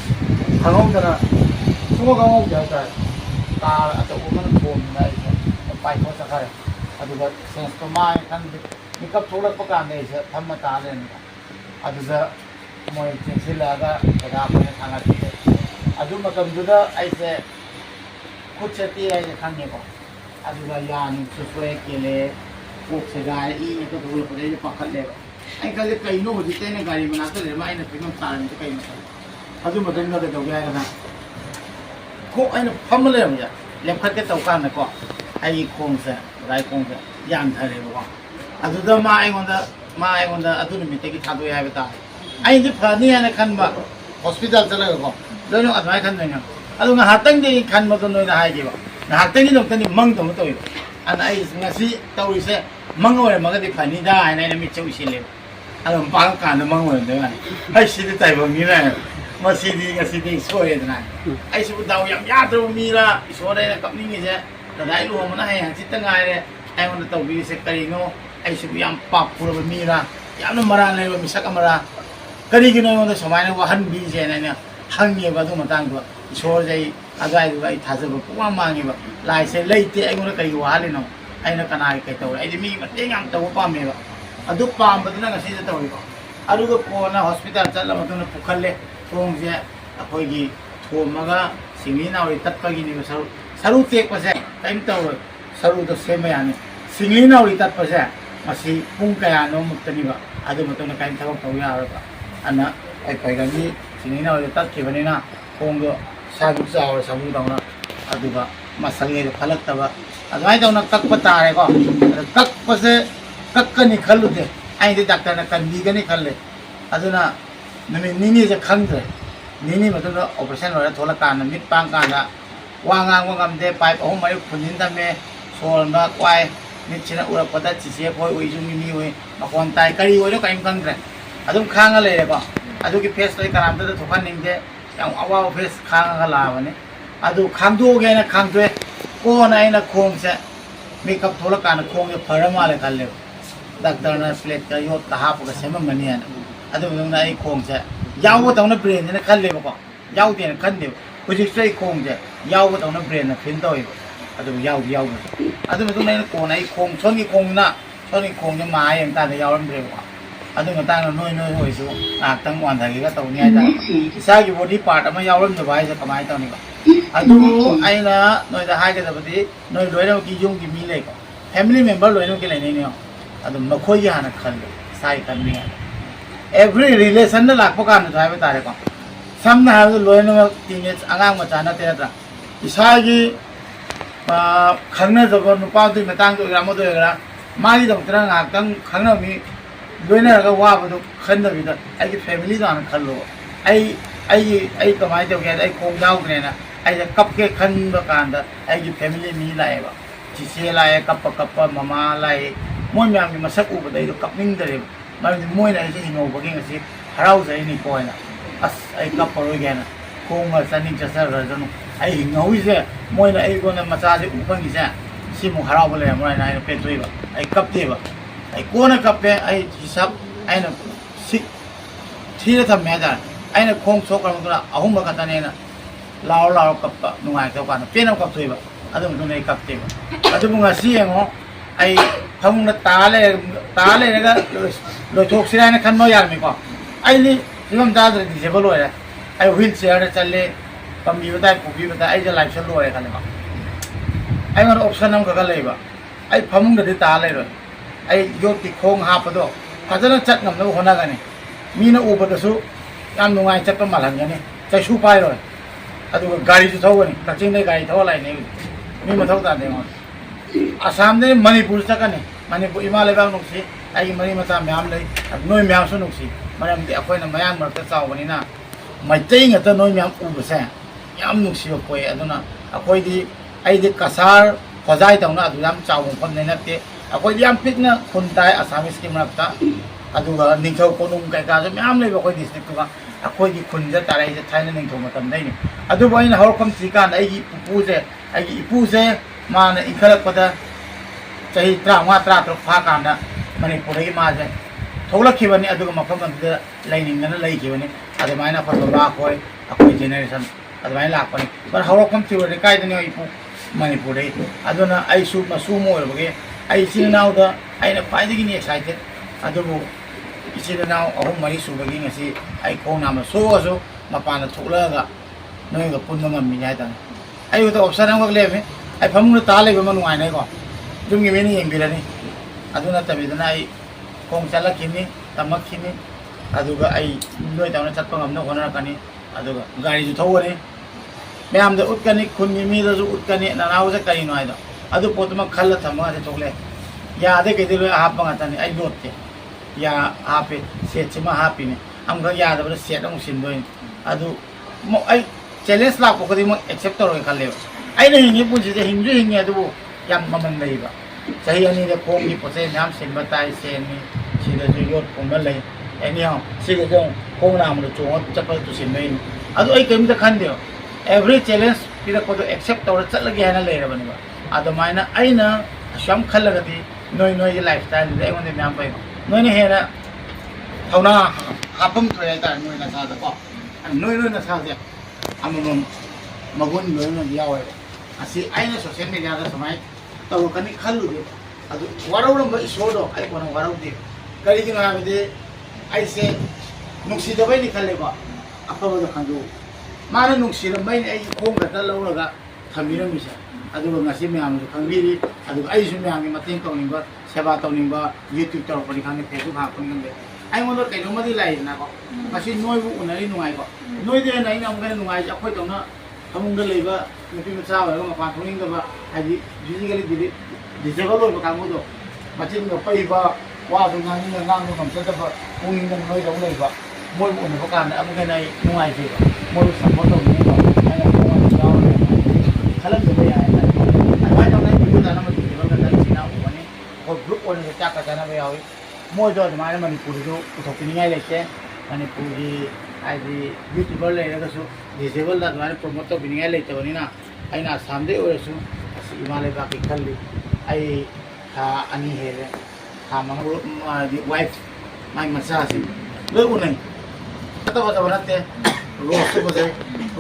ทางห้องแต่ละทุกคนก็ห้องเดียวกันตาตัวมันโกงได้ไปเขาสักใครಅದು sense ತುಂಬಾ ಕಂಡು ಮಿಕಪ್ ತೊಗೊಳಕ್ಕೆ ಕಾರಣ ಇದೆ ತಮ್ಮ ತಾಳೆ ಅಂತ ಅದು ಮೊಯ್ ಚೆನ್ಸಿಲಾಗ ಕದಾಪನೆ ಸಂಗತಿದೆ ಅದು ಮತ್ತೊಂದು ಐಸೆ ಕುಚ್ಚತಿ ಐಸೆ ಖಂಗೆಕೋ ಅದು ಯಾನ್ ಸುಸುವೆ ಕೆಲೆ ಕೋಕ್ಸೆಗಾಯ ಈ तो ತೊಗೊಳಕ್ಕೆ ಇದೆ ಪಕ್ಕಲ್ಲೇವ ಐ ಕಲೆ ಕೈನೋ ಹೊದಿತೇನೆ ಗಾಡಿ ಮನಾತಲೆ ಮೈನ ಪಿನೋ ತಾಳೆ ಕೈ ಮತ ಅದು ಮತ್ತೊಂದು ದೊಡ್ಡ ಆಗನ ಕೋ ಐನ ಫಮ್ಮಲೆ ಅಂತ ಲೆಕ್ಕಕ್ಕೆ ತೌಕಾನಕೋไอ้โครงเสไรโครงเสยามทะเลบอกว่าอันนั้นมาไอ้คนนั้นอันนั้นมีแต่กิจทำตัวใหญ่ไปตายไอ้ที่ผ่านนี่นะคันบ่ hospital จะเลยก็แล้วยังอัดไว้คันนึงอันนั้นหาตั้งที่คันมาตัวน้อยนะให้กี่บ่หาตั้งที่ตรงนี้มั่งตัวมันตัวอันไอ้งั้นสิตัวอีเสมั่งเอาเลยมันก็ที่ผ่านนี่ได้ในนั้นมีเจ้าสิเลยอันนั้นบางการมั่งเอาเลยนะไอ้สิที่ใจบ่มีนะมาสิที่ก็สิที่สวยนะไอ้สุดดาวยังยาตัวมีละสวยเลยกับนี่ไงแต่ได้รู้มันให้จิตตั้งไงเลยไอ้มันตัววิเศษกรีโนไอ้สิ่งยังปับพูดแบบมีละยังนั่นมาราเลยว่ามิสักมาราก็ดีกันเลยมันสมัยนั้นว่าหันบีเจนเนี่ยหันเงี้ยก็ต้องมาตั้งตัวโชว์ใจอะไรด้วยไอ้ท่าจะแบบว่ามาเงี้ยแบบลายเส้นเลยที่ไอ้คนนั้นก็อยู่หันเลยเนาะไอ้นั่นก็นายก็ตัวไอ้ที่มีมันเองยังตัวปั๊มเนี่ยแบบอะดูปั๊มแบบนั้นก็สิ่งจะตัวอีกอะดูก็พอนะ hospital จัดแล้วมันต้องพุกขันเลยตรงเสียอะพอกี่ทั่วมันก็สิ่งนี้น่าจะตัดไปกินนี่ก็สรุปเทกไปเสียtime tahu saru tu same ya ni singlina ulitat pa siya masih pung kaya no mutani ba adu muto na kain tahu tahu ya ba ana ai pai gani singlina ulitat ke bani na pung do sagu samu tahu na adu ba masange phalak ta ba adu ai tahu na kak pata re ko kak pa se kak ka ni khalu de ai de doctor na kan ni ga ni khalle adu na nini je khang de nini muto na operation wala thola kan na mit pang kan naว่างเดไปผมไม่คนยินทำเมโซนมาควายนี่ชินะอุระปตัดจีเสียพอยอุ้ยจุงมีอุ้ยมาคนตายกะลีอุ้ยแล้วก็ยังกังเลยอะดุมข้างอะไรเลยก็อะดุกี่เฟสเลยการทำตัวทุกคนนิ่งเดยังเอาว่าเฟสข้างกันลาวันนี้อะดุข้างดูแกนะข้างด้วยก็นายนะโค้งเสียมีกับทุลการโค้งจะเพิ่มมาเลยกันเลยดักตอนนั้นสเลตก็ยอดตาปกติมันมันเนี่ยอะดุตรงนั้นโค้งเสียยาวตรงนั้นเปลี่ยนเนี่ยกันเลยบอกยาวเดียวกันเดียวผู้ที่ใช้โครงจะยาวกว่าตรงนั้นเบรนนะเพ้นตัวอีกอันนี้ยาวอันนี้มันต้องในโครงไหนโครงชนกี่โครงนะชนกี่โครงจะมาอย่างต่างแต่ยาวมันเร็วกว่าอันนี้มันต่างกันน้อยหัวสูงตั้งวันถ่ายก็ตรงนี้จ้ะใช่กี่บอดี้พาร์ทมันยาวมันจะไปจะทำไมตรงนี้ก็อันนี้ไอ้นะน้อยจะให้กันแต่พอดีน้อยรวยแล้วกี่ยุ่งกี่มีเลยก็ family member รวยแล้วกี่อะไรเนี่ยอันนี้มันคุยกันนะคันเลยใส่กันเนี่ย every relation นั่นหลักพวกกันจะให้ไปตายเลยก็samna haru loyno teenage angang ma chana te atra isagi khangna jobo nupa tu metang tu gramo tu gra magi dong tra ngak tang khangna mi loyna ga wa bu khan da bi da ai ki family da an khallo ai kamai to ge ai khong dau ne na ai ja kap ke khan ba kan da ai ki family mi lai ba chi se lai kap mama lai moi myam mi masak u ba dai do kap ning da re ma moi na ai hi no ba ge ngasi harau zai ni ko na as ai kap paro ge na khong ma saning cha sa ra janu ai ngau se moi na ai ko na ma cha se u phang gi se si mu harau ba le moi na ai pe tui ba ai kap te ba ai ko na kap pe ai hisab ai na si thi na tham me da ai na khong chok ra ma na ahum ba ka ta ne na lao kap ba nu ngai ka ka na pe na kap tui ba adu mu nei kap te ba adu mu nga si ngo ai ꯐꯃꯨꯡꯗ ꯇꯥ ꯂꯩꯔꯒ ꯂꯣꯏꯊꯣꯛꯁꯤꯔꯥꯅ ꯈꯟꯕ ꯌꯥꯔꯝꯃꯤꯀꯣ ꯑꯩꯗꯤ ꯐꯤꯕꯝ ꯆꯥꯗ꯭ꯔꯦ ꯗꯤꯁꯦꯕꯜ ꯑꯣꯏꯔꯦ ꯑꯩ ꯋꯤꯜ ꯆꯤꯌꯔꯗ ꯆꯠꯂꯦ ꯄꯝꯕꯤꯕ ꯇꯥꯏ ꯄꯨꯕꯤꯕ ꯇꯥꯏ ꯑꯩꯁꯦ ꯂꯥꯏꯐ ꯁꯦꯠ ꯂꯣꯏꯔꯦ ꯈꯜꯂꯦꯀꯣ ꯑꯩꯉꯣꯟꯗ ꯑꯣꯞꯁꯟ ꯑꯃꯈꯛ ꯂꯩꯕ ꯑꯩ ꯐꯃꯨꯡꯗꯗꯤ ꯇꯥ ꯂꯩꯔꯣꯏ ꯑꯩ ꯌꯣꯠꯀꯤ ꯈꯣꯡ ꯍꯥꯞꯄꯗꯣ ꯐꯖꯅ ꯆꯠ ꯉꯝꯅꯕ ꯍꯣꯠꯅꯒꯅꯤ ꯃꯤꯅ ꯎꯕꯗꯁꯨ ꯌꯥꯝ ꯅꯨꯡꯉꯥꯏ ꯆꯠꯄ ꯃꯥꯜꯍꯟꯒꯅꯤ ꯀꯩꯁꯨ ꯄꯥꯏꯔꯣꯏ ꯑꯗꯨꯒ ꯒꯥꯔꯤꯁꯨ ꯊꯧꯒꯅꯤ ꯀꯛꯆꯤꯡꯗꯩ ꯒꯥꯔꯤ ꯊꯧꯔ ꯂꯥꯛꯏꯅꯦ ꯃꯤ ꯃꯊꯧ ꯇꯥꯗꯦ ꯑꯩꯉꯣꯟꯗ ꯑꯁꯥꯝꯗꯩ ꯃꯅꯤꯄꯨꯔ ꯆꯠꯀꯅꯤ ꯃꯅꯤꯄꯨꯔ ꯏꯃꯥ ꯂꯩꯕꯥꯛ ꯅꯨꯡꯁꯤ ꯑꯩꯒꯤ ꯃꯔꯤ ꯃꯇꯥ ꯃꯌꯥꯝ ꯂꯩ ꯅꯣꯏ ꯃꯌꯥꯝꯁꯨ ꯅꯨꯡꯁꯤ ꯃꯔꯝꯗꯤ ꯑꯩꯈꯣꯏꯅ ꯃꯌꯥꯝ ꯃꯔꯛꯇ ꯆꯥꯎꯕꯅꯤ나 ꯃꯩꯇꯩ ꯉꯥꯛꯇ ꯅꯣꯏ ꯃꯌꯥꯝ ꯎꯕꯁꯦ ꯌꯥꯝ ꯅꯨꯡꯁꯤꯕ ꯄꯣꯛꯑꯦ ꯑꯗꯨꯅ ꯑꯩꯗꯤ ꯀꯁꯥꯔ ꯈꯣꯖꯥꯏ ꯇꯧꯅ ꯑꯗꯨ ꯌꯥꯝ ꯆꯥꯎꯕ ꯃꯐꯝꯗꯤ ꯅꯠꯇꯦ ꯑꯩꯈꯣꯏꯗꯤ ꯌꯥꯝ ꯄꯤꯛꯅ ꯈꯨꯟ ꯇꯥꯏ ꯑꯁꯥꯃꯤꯁꯀꯤ ꯃꯔꯛꯇ ꯑꯗꯨꯒ ꯅꯤꯡꯊꯧ ꯀꯣꯅꯨꯡ ꯀꯩꯀꯥꯁꯨ ꯃꯌꯥꯝ ꯂꯩꯕ ꯑꯩꯈꯣꯏ ꯗꯤꯁꯇ꯭ꯔꯤꯛꯇꯨꯒ ꯑꯩꯈꯣꯏꯒꯤ ꯈꯨꯟꯗ ꯇꯥꯔꯛꯏꯁꯦ ꯊꯥꯏꯅ ꯅꯤꯡꯊꯧ ꯃꯇꯝꯗꯩꯅꯤ ꯑꯗꯨꯕꯨ ꯑꯩꯅ ꯍꯧꯔꯛꯐꯝ ꯊꯤꯀꯥꯟꯗ ꯑꯩꯒꯤ ꯏꯄꯨꯁꯦ ꯃꯥꯅ ꯏꯟꯈꯠꯂꯛꯄꯗ ꯆꯍꯤ 35-36 ꯐꯥꯀꯥꯟꯗ ꯃꯅꯤꯄꯨꯔꯗꯒꯤ ꯃꯥꯁꯦ ꯊꯣꯛꯂꯛꯈꯤꯕꯅꯤ ꯑꯗꯨꯒ ꯃꯐꯝ ꯑꯗꯨꯗ ꯂꯩꯅꯤꯡꯗꯅ ꯂꯩꯈꯤꯕꯅꯤ ꯑꯗꯨꯃꯥꯏꯅ ꯑꯩꯈꯣꯏ ꯕꯕꯥ ꯑꯩꯈꯣꯏ ꯖꯦꯅꯦꯔꯦꯁꯟ ꯑꯗꯨꯃꯥꯏꯅ ꯂꯥꯛꯄꯅꯤ ꯃꯔ ꯍꯧꯔꯛꯐꯝ ꯊꯤꯕꯗꯤ ꯀꯥꯏꯗꯅꯤ ꯏꯄꯨ ꯃꯅꯤꯄꯨꯔꯗꯒꯤ ꯑꯗꯨꯅ ꯑꯩꯁꯨ ꯃꯁꯨ ꯑꯃ ꯑꯣꯏꯔꯕꯒꯤ ꯑꯩ ꯏꯆꯤꯜ ꯏꯅꯥꯎꯗ ꯑꯩꯅ ꯈ꯭ꯋꯥꯏꯗꯒꯤꯅꯤ ꯑꯦꯛꯁꯥꯏꯇꯦꯠ ꯑꯗꯨꯕꯨ ꯏꯆꯤꯜ ꯏꯅꯥꯎ 3-4 ꯁꯨꯕꯒꯤ ꯉꯁꯤ ꯑꯩ ꯈꯣꯡ ꯅꯥꯝꯃ ꯁꯣꯛꯑꯁꯨ ꯃꯄꯥꯟꯗ ꯊꯣꯛꯂꯛꯑꯒ ꯅꯣꯏꯒ ꯄꯨꯟꯕ ꯉꯝꯃꯤꯅꯤ ꯍꯥꯏꯇꯥꯔꯦ ꯑꯩꯕꯨꯗ ꯑꯣꯞꯁꯟ ꯑꯃꯈꯛ ꯂꯩꯔꯝꯃꯤ ꯑꯩ ꯐꯃꯨꯡꯗ ꯇꯥ ꯂꯩꯕ ꯑꯃ ꯅꯨꯡꯉꯥꯏꯅꯩꯀꯣ ꯌꯨꯝꯒꯤ ꯃꯤꯅ ꯌꯦꯡꯕꯤꯔꯅꯤ ꯑꯗꯨ ꯅꯠꯇꯕꯤꯗꯅ ꯑꯩ ꯈꯣꯡ ꯆꯠꯂꯛꯈꯤꯅꯤ ꯇꯝꯃꯛꯈꯤꯅꯤ ꯑꯗꯨꯒ ꯑꯩ ꯅꯣꯏꯗꯧꯅ ꯆꯠꯄ ꯉꯝꯅꯕ ꯍꯣꯠꯅꯔꯛꯀꯅꯤ ꯑꯗꯨꯒ ꯒꯥꯔꯤꯁꯨ ꯊꯧꯒꯅꯤ ꯃꯌꯥꯝꯗ ꯎꯠꯀꯅꯤ ꯈꯨꯟꯒꯤ ꯃꯤꯗꯁꯨ ꯎꯠꯀꯅꯤ ꯅꯅꯥꯎꯁꯦ ꯀꯔꯤꯅꯣ ꯍꯥꯏꯗꯣ ꯑꯗꯨ ꯄꯣꯠꯇꯨꯃ ꯈꯜꯂ ꯊꯝꯃꯒ ꯊꯣꯛꯂꯛꯑꯦ ꯌꯥꯗꯦ ꯀꯩꯗꯤ ꯂꯣꯏ ꯍꯥꯞꯄ ꯉꯥꯛꯇꯅꯤ ꯑꯩ ꯂꯣꯠꯇꯦ ꯌꯥ ꯍꯥꯞꯄꯦ ꯁꯦꯠꯁꯤꯃ ꯍꯥꯞꯄꯤꯅꯤ ꯑꯃꯈꯛ ꯌꯥꯗꯕꯗ ꯁꯦꯠ ꯑꯃꯨꯛ ꯁꯤꯟꯗꯣꯏꯅꯤ ꯑꯗꯨ ꯑꯩ ꯆꯦꯂꯦꯟꯖ ꯂꯥꯛꯄ ꯈꯨꯗꯤꯡꯃꯛ ꯑꯦꯛꯁꯦꯞ ꯇꯧꯔꯒ ꯈꯜꯂꯦꯕ ꯑꯩꯅ ꯍꯤꯡꯉꯤ ꯄꯨꯟꯁꯤꯁꯦ ꯍꯤꯡꯁꯨ ꯍꯤꯡꯉꯤ ꯑꯗꯨꯕꯨ ꯌꯥꯝ ꯃꯃꯜ ꯂꯩꯕ ꯆꯍꯤ 2ꯗ ꯈꯣꯡꯒꯤ ꯄꯣꯠ ꯆꯩ ꯃꯌꯥꯝ ꯁꯤꯟꯕ ꯇꯥꯏ ꯁꯦꯟꯅꯤ ꯁꯤꯗꯁꯨ ꯌꯣꯠ ꯀꯨꯝꯕ ꯂꯩ ꯑꯦꯅꯤꯍꯥꯎ ꯁꯤꯒꯁꯨ ꯈꯣꯡ ꯅꯥꯝꯃꯗ ꯆꯣꯡꯉ ꯆꯠꯄ ꯇꯨꯁꯤꯟꯕꯩꯅꯤ ꯑꯗꯨ ꯑꯩ ꯀꯔꯤꯝꯇ ꯈꯟꯗꯦꯕ ꯑꯦꯚ꯭ꯔꯤ ꯆꯦꯂꯦꯟꯖ ꯄꯤꯔꯛꯄꯗꯣ ꯑꯦꯛꯁꯦꯞ ꯇꯧꯔ ꯆꯠꯂꯒꯦ ꯍꯥꯏꯅ ꯂꯩꯔꯕꯅꯦꯕ ꯑꯗꯨꯃꯥꯏꯅ ꯑꯩꯅ ꯑꯁꯨꯌꯥꯝ ꯈꯜꯂꯒꯗꯤ ꯅꯣꯏꯒꯤ ꯂꯥꯏꯐ ꯁ꯭ꯇꯥꯏꯜꯗꯨꯗꯤ ꯑꯩꯉꯣꯟꯗ ꯃꯌꯥꯝ ꯐꯩ ꯅꯣꯏꯅ ꯍꯦꯟꯅ ꯊꯧꯅꯥ ꯍꯥꯞꯐꯝ ꯊꯣꯛꯑꯦ ꯍꯥꯏꯇꯥꯔꯦ ꯅꯣꯏ ꯅꯁꯥꯗꯀꯣ ꯅꯣꯏ ꯅꯁꯥꯁꯦ ꯑꯃꯃꯝ ꯃꯒꯨꯟ ꯂꯣꯏꯅꯃꯛ ꯌꯥꯎꯋꯦꯕ ꯑꯁꯤ ꯑꯩꯅ ꯁꯣꯁꯤꯌꯦꯜ ꯃꯤꯗꯤꯌꯥꯗ ꯁꯨꯃꯥꯏꯅ ꯇꯧꯔꯛꯀꯅꯤ ꯈꯜꯂꯨꯗꯦ ꯑꯗꯨ ꯋꯥꯔꯧꯔꯝꯕ ꯏꯁꯣꯔꯗꯣ ꯑꯩ ꯀꯣꯟꯅ ꯋꯥꯔꯧꯗꯦ ꯀꯔꯤꯒꯤꯅꯣ ꯍꯥꯏꯕꯗꯤ ꯑꯩꯁꯦ ꯅꯨꯡꯁꯤꯗꯕꯩꯅꯤ ꯈꯜꯂꯦꯀꯣ ꯑꯐꯕꯗꯣ ꯈꯪꯗꯣꯛꯎ ꯃꯥꯅ ꯅꯨꯡꯁꯤꯔꯝꯕꯩꯅꯤ ꯑꯩꯒꯤ ꯈꯣꯡ ꯈꯛꯇ ꯂꯧꯔꯒ ꯊꯝꯕꯤꯔꯝꯃꯤꯁꯦ ꯑꯗꯨꯒ ꯉꯁꯤ ꯃꯌꯥꯝꯁꯨ ꯈꯪꯕꯤꯔꯤ ꯑꯗꯨꯒ ꯑꯩꯁꯨ ꯃꯌꯥꯝꯒꯤ ꯃꯇꯦꯡ ꯇꯧꯅꯤꯡꯕ ꯁꯦꯕꯥ ꯇꯧꯅꯤꯡꯕ ꯌꯨꯇ꯭ꯌꯨꯕ ꯇꯧꯔꯛꯄꯅꯤ ꯈꯪꯗꯦ ꯐꯦꯁꯕꯨꯛ ꯍꯥꯞꯄꯅꯤ ꯈꯪꯗꯦ ꯑꯩꯉꯣꯟꯗ ꯀꯩꯅꯣꯝꯃꯗꯤ ꯂꯩꯗꯅꯀꯣ ꯉꯁꯤ ꯅꯣꯏꯕꯨ ꯎꯅꯔꯤ ꯅꯨꯡꯉꯥꯏꯀꯣ ꯅꯣꯏꯗ ꯍꯦꯟꯅ ꯑꯩꯅ ꯑꯃꯨꯛ ꯍꯦꯟꯅ ꯅꯨꯡꯉꯥꯏꯁꯦ ꯑꯩꯈꯣꯏꯗꯧꯅ ꯐꯃꯨꯡꯗ ꯂꯩꯕ ꯅꯨꯄꯤ ꯃꯆꯥ ꯑꯣꯏꯔꯒ ꯃꯄꯥꯟ ꯊꯣꯛꯅꯤꯡꯗꯕ ꯍꯥꯏꯗꯤ ꯐꯤꯖꯤꯀꯦꯜꯂꯤ ꯗꯤꯁꯦꯕꯜ ꯑꯣꯏꯕ ꯀꯥꯡꯕꯨꯗꯣ ꯃꯆꯤꯟꯒ ꯄꯩꯕ ꯋꯥꯁꯨ ꯉꯥꯡꯕ ꯉꯝꯖꯗꯕ ꯄꯨꯛꯅꯤꯡꯗ ꯅꯣꯏꯗꯧ ꯂꯩꯕ ꯃꯣꯏꯕꯨ ꯎꯅꯕ ꯀꯥꯟꯗ ꯑꯃꯨꯛ ꯍꯦꯟꯅ ꯑꯩ ꯅꯨꯡꯉꯥꯏꯖꯩꯕ ꯃꯣꯏꯕꯨ ꯁꯞꯄꯣꯔꯠ ꯇꯧꯅꯤꯡꯉꯦꯕ ꯑꯩꯅ ꯌꯥꯎꯔꯒ ꯈꯜꯂꯝꯗꯕ ꯌꯥꯏ ꯑꯗꯨꯃꯥꯏꯅ ꯇꯧꯅ ꯚꯤꯗꯤꯑꯣꯗ ꯑꯃ ꯗꯤꯁꯦꯕꯜꯒ ꯏꯆꯤꯟ ꯏꯅꯥꯎ ꯎꯕꯅꯤ ꯑꯩꯈꯣꯏ ꯒ꯭ꯔꯨꯞ ꯑꯣꯏꯅꯁꯨ ꯆꯥꯛꯀ ꯆꯥꯅꯕ ꯌꯥꯎꯏ ꯃꯣꯏꯗꯣ ꯑꯗꯨꯃꯥꯏꯅ ꯃꯅꯤꯄꯨꯔꯗꯁꯨ ꯄꯨꯊꯣꯛꯄꯤꯅꯤꯡꯉꯥꯏ ꯂꯩꯇꯦ ꯃꯅꯤꯄꯨꯔꯒꯤ ꯍꯥꯏꯗꯤ ꯌꯨꯇ꯭ꯌꯨꯕꯔ ꯂꯩꯔꯒꯁꯨ ꯗꯤꯁꯦꯕꯜꯗ ꯑꯗꯨꯃꯥꯏꯅ ꯄ꯭ꯔꯣꯃꯣꯠ ꯇꯧꯕꯤꯅꯤꯡꯉꯥꯏ ꯂꯩꯇꯕꯅꯤꯅ ꯑꯩꯅ ꯑꯁꯥꯝꯗꯩ ꯑꯣꯏꯔꯁꯨ ꯑꯁꯤ ꯏꯃꯥ ꯂꯩꯕꯥꯛꯀꯤ ꯈꯜꯂꯤ ꯑꯩ ꯊꯥ 2 ꯍꯦꯜꯂꯦ ꯊꯥ 5 ꯋꯥꯏꯐ ꯃꯥꯏ ꯃꯆꯥꯁꯤꯡ ꯂꯣꯏ ꯎꯅꯩ ꯐꯖꯕ ꯅꯠꯇꯦ ꯔꯣꯁꯁꯨ ꯐꯖꯩ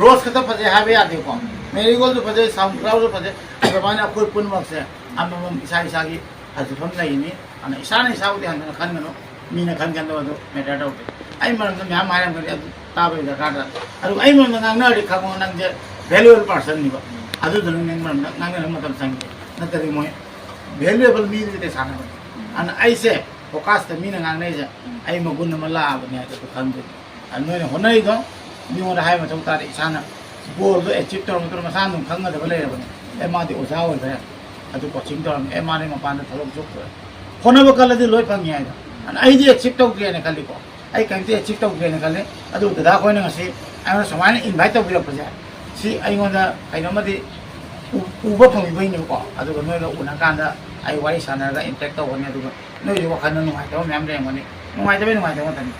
ꯔꯣꯁ ꯈꯛꯇ ꯐꯖꯩ ꯍꯥꯏꯕ ꯌꯥꯗꯦꯀꯣ ꯃꯦꯔꯤꯒꯣꯜꯁꯨ ꯐꯖꯩ ꯁꯥꯎꯟ ꯐ꯭ꯂꯥꯋꯔꯁꯨ ꯐꯖꯩ ꯑꯗꯨꯃꯥꯏꯅ ꯑꯩꯈꯣꯏ ꯄꯨꯝꯅꯃꯛꯁꯦ ꯑꯃꯃꯝ ꯏꯁꯥꯒꯤ ꯐꯖꯐꯝ ꯂꯩꯅꯤ ꯑꯗꯨꯅ ꯏꯁꯥꯅ ꯏꯁꯥꯕꯨꯗꯤ ꯍꯟꯊꯅ ꯈꯟꯒꯅꯨ ꯃꯤꯅ ꯈꯟꯒꯟꯗꯕ ꯑꯗꯨ ꯃꯦꯇꯔ ꯇꯧꯗꯦ ꯑꯩ ꯃꯔꯝꯗ ꯃꯌꯥꯝ ꯍꯥꯏꯔꯝꯒꯅꯤ ꯑꯗꯨ ꯇꯥꯕꯒꯤ ꯗꯔꯀꯥꯔ ꯇꯥꯗꯦ ꯑꯗꯨꯒ ꯑꯩ ꯃꯔꯝꯗ ꯉꯥꯡꯅꯔꯗꯤ ꯈꯪꯉꯣ ꯅꯪꯁꯦ ꯚꯦꯂꯨꯑꯦꯕꯜ ꯄꯥꯔꯁꯟꯅꯤꯕ ꯑꯗꯨꯗꯨꯅ ꯅꯪ ꯃꯔꯝꯗ ꯉꯥꯡꯅꯕ ꯃꯇꯝ ꯆꯪꯗꯦ ꯅꯠꯇ꯭ꯔꯗꯤ ꯃꯣꯏ ꯚꯦꯂꯨꯑꯦꯕꯜ ꯃꯤꯗꯨꯗꯤ ꯁꯥꯟꯅꯕꯅꯤ ꯑꯗꯨꯅ ꯑꯩꯁꯦ ꯐꯣꯀꯥꯁꯇ ꯃꯤꯅ ꯉꯥꯡꯅꯩꯁꯦ ꯑꯩ ꯃꯒꯨꯟ ꯑꯃ ꯂꯥꯛꯑꯕꯅꯤ ꯍꯥꯏꯕꯗꯨ ꯈꯪꯗꯦ ꯅꯣꯏꯅ ꯍꯣꯠꯅꯔꯤꯗꯣ ꯃꯤꯉꯣꯟꯗ ꯍꯥꯏꯕ ꯃꯊꯧ ꯇꯥꯔꯦ ꯏꯁꯥꯅ ꯒꯣꯜꯗꯣ ꯑꯦꯆꯤꯞ ꯇꯧꯔ ꯃꯇꯨꯡꯗ ꯃꯁꯥꯅ ꯑꯗꯨꯝ ꯈꯪꯒꯗꯕ ꯂꯩꯔꯕꯅꯤ मादी ओजा होइबे अदु कोचिंग तोरम ए माने मपान थलोक जोक होनबो कलदि लोय फंगी आइ आई दि अचीव तौग्रे ने खाली को आई कंते अचीव तौग्रे ने खाली अदु ददा कोइन ngasi आई समाने इनवाइट तौबिर पजे सी आई गोंदा काइनोमदि उबो फंगी बइनि को अदु नोय लो उना कांदा आई वारि सानागा इंटरेक्ट तौगने अदु नोय जो वखन नुवाइ तौ मैम रेंगनि नुवाइ तबे तनि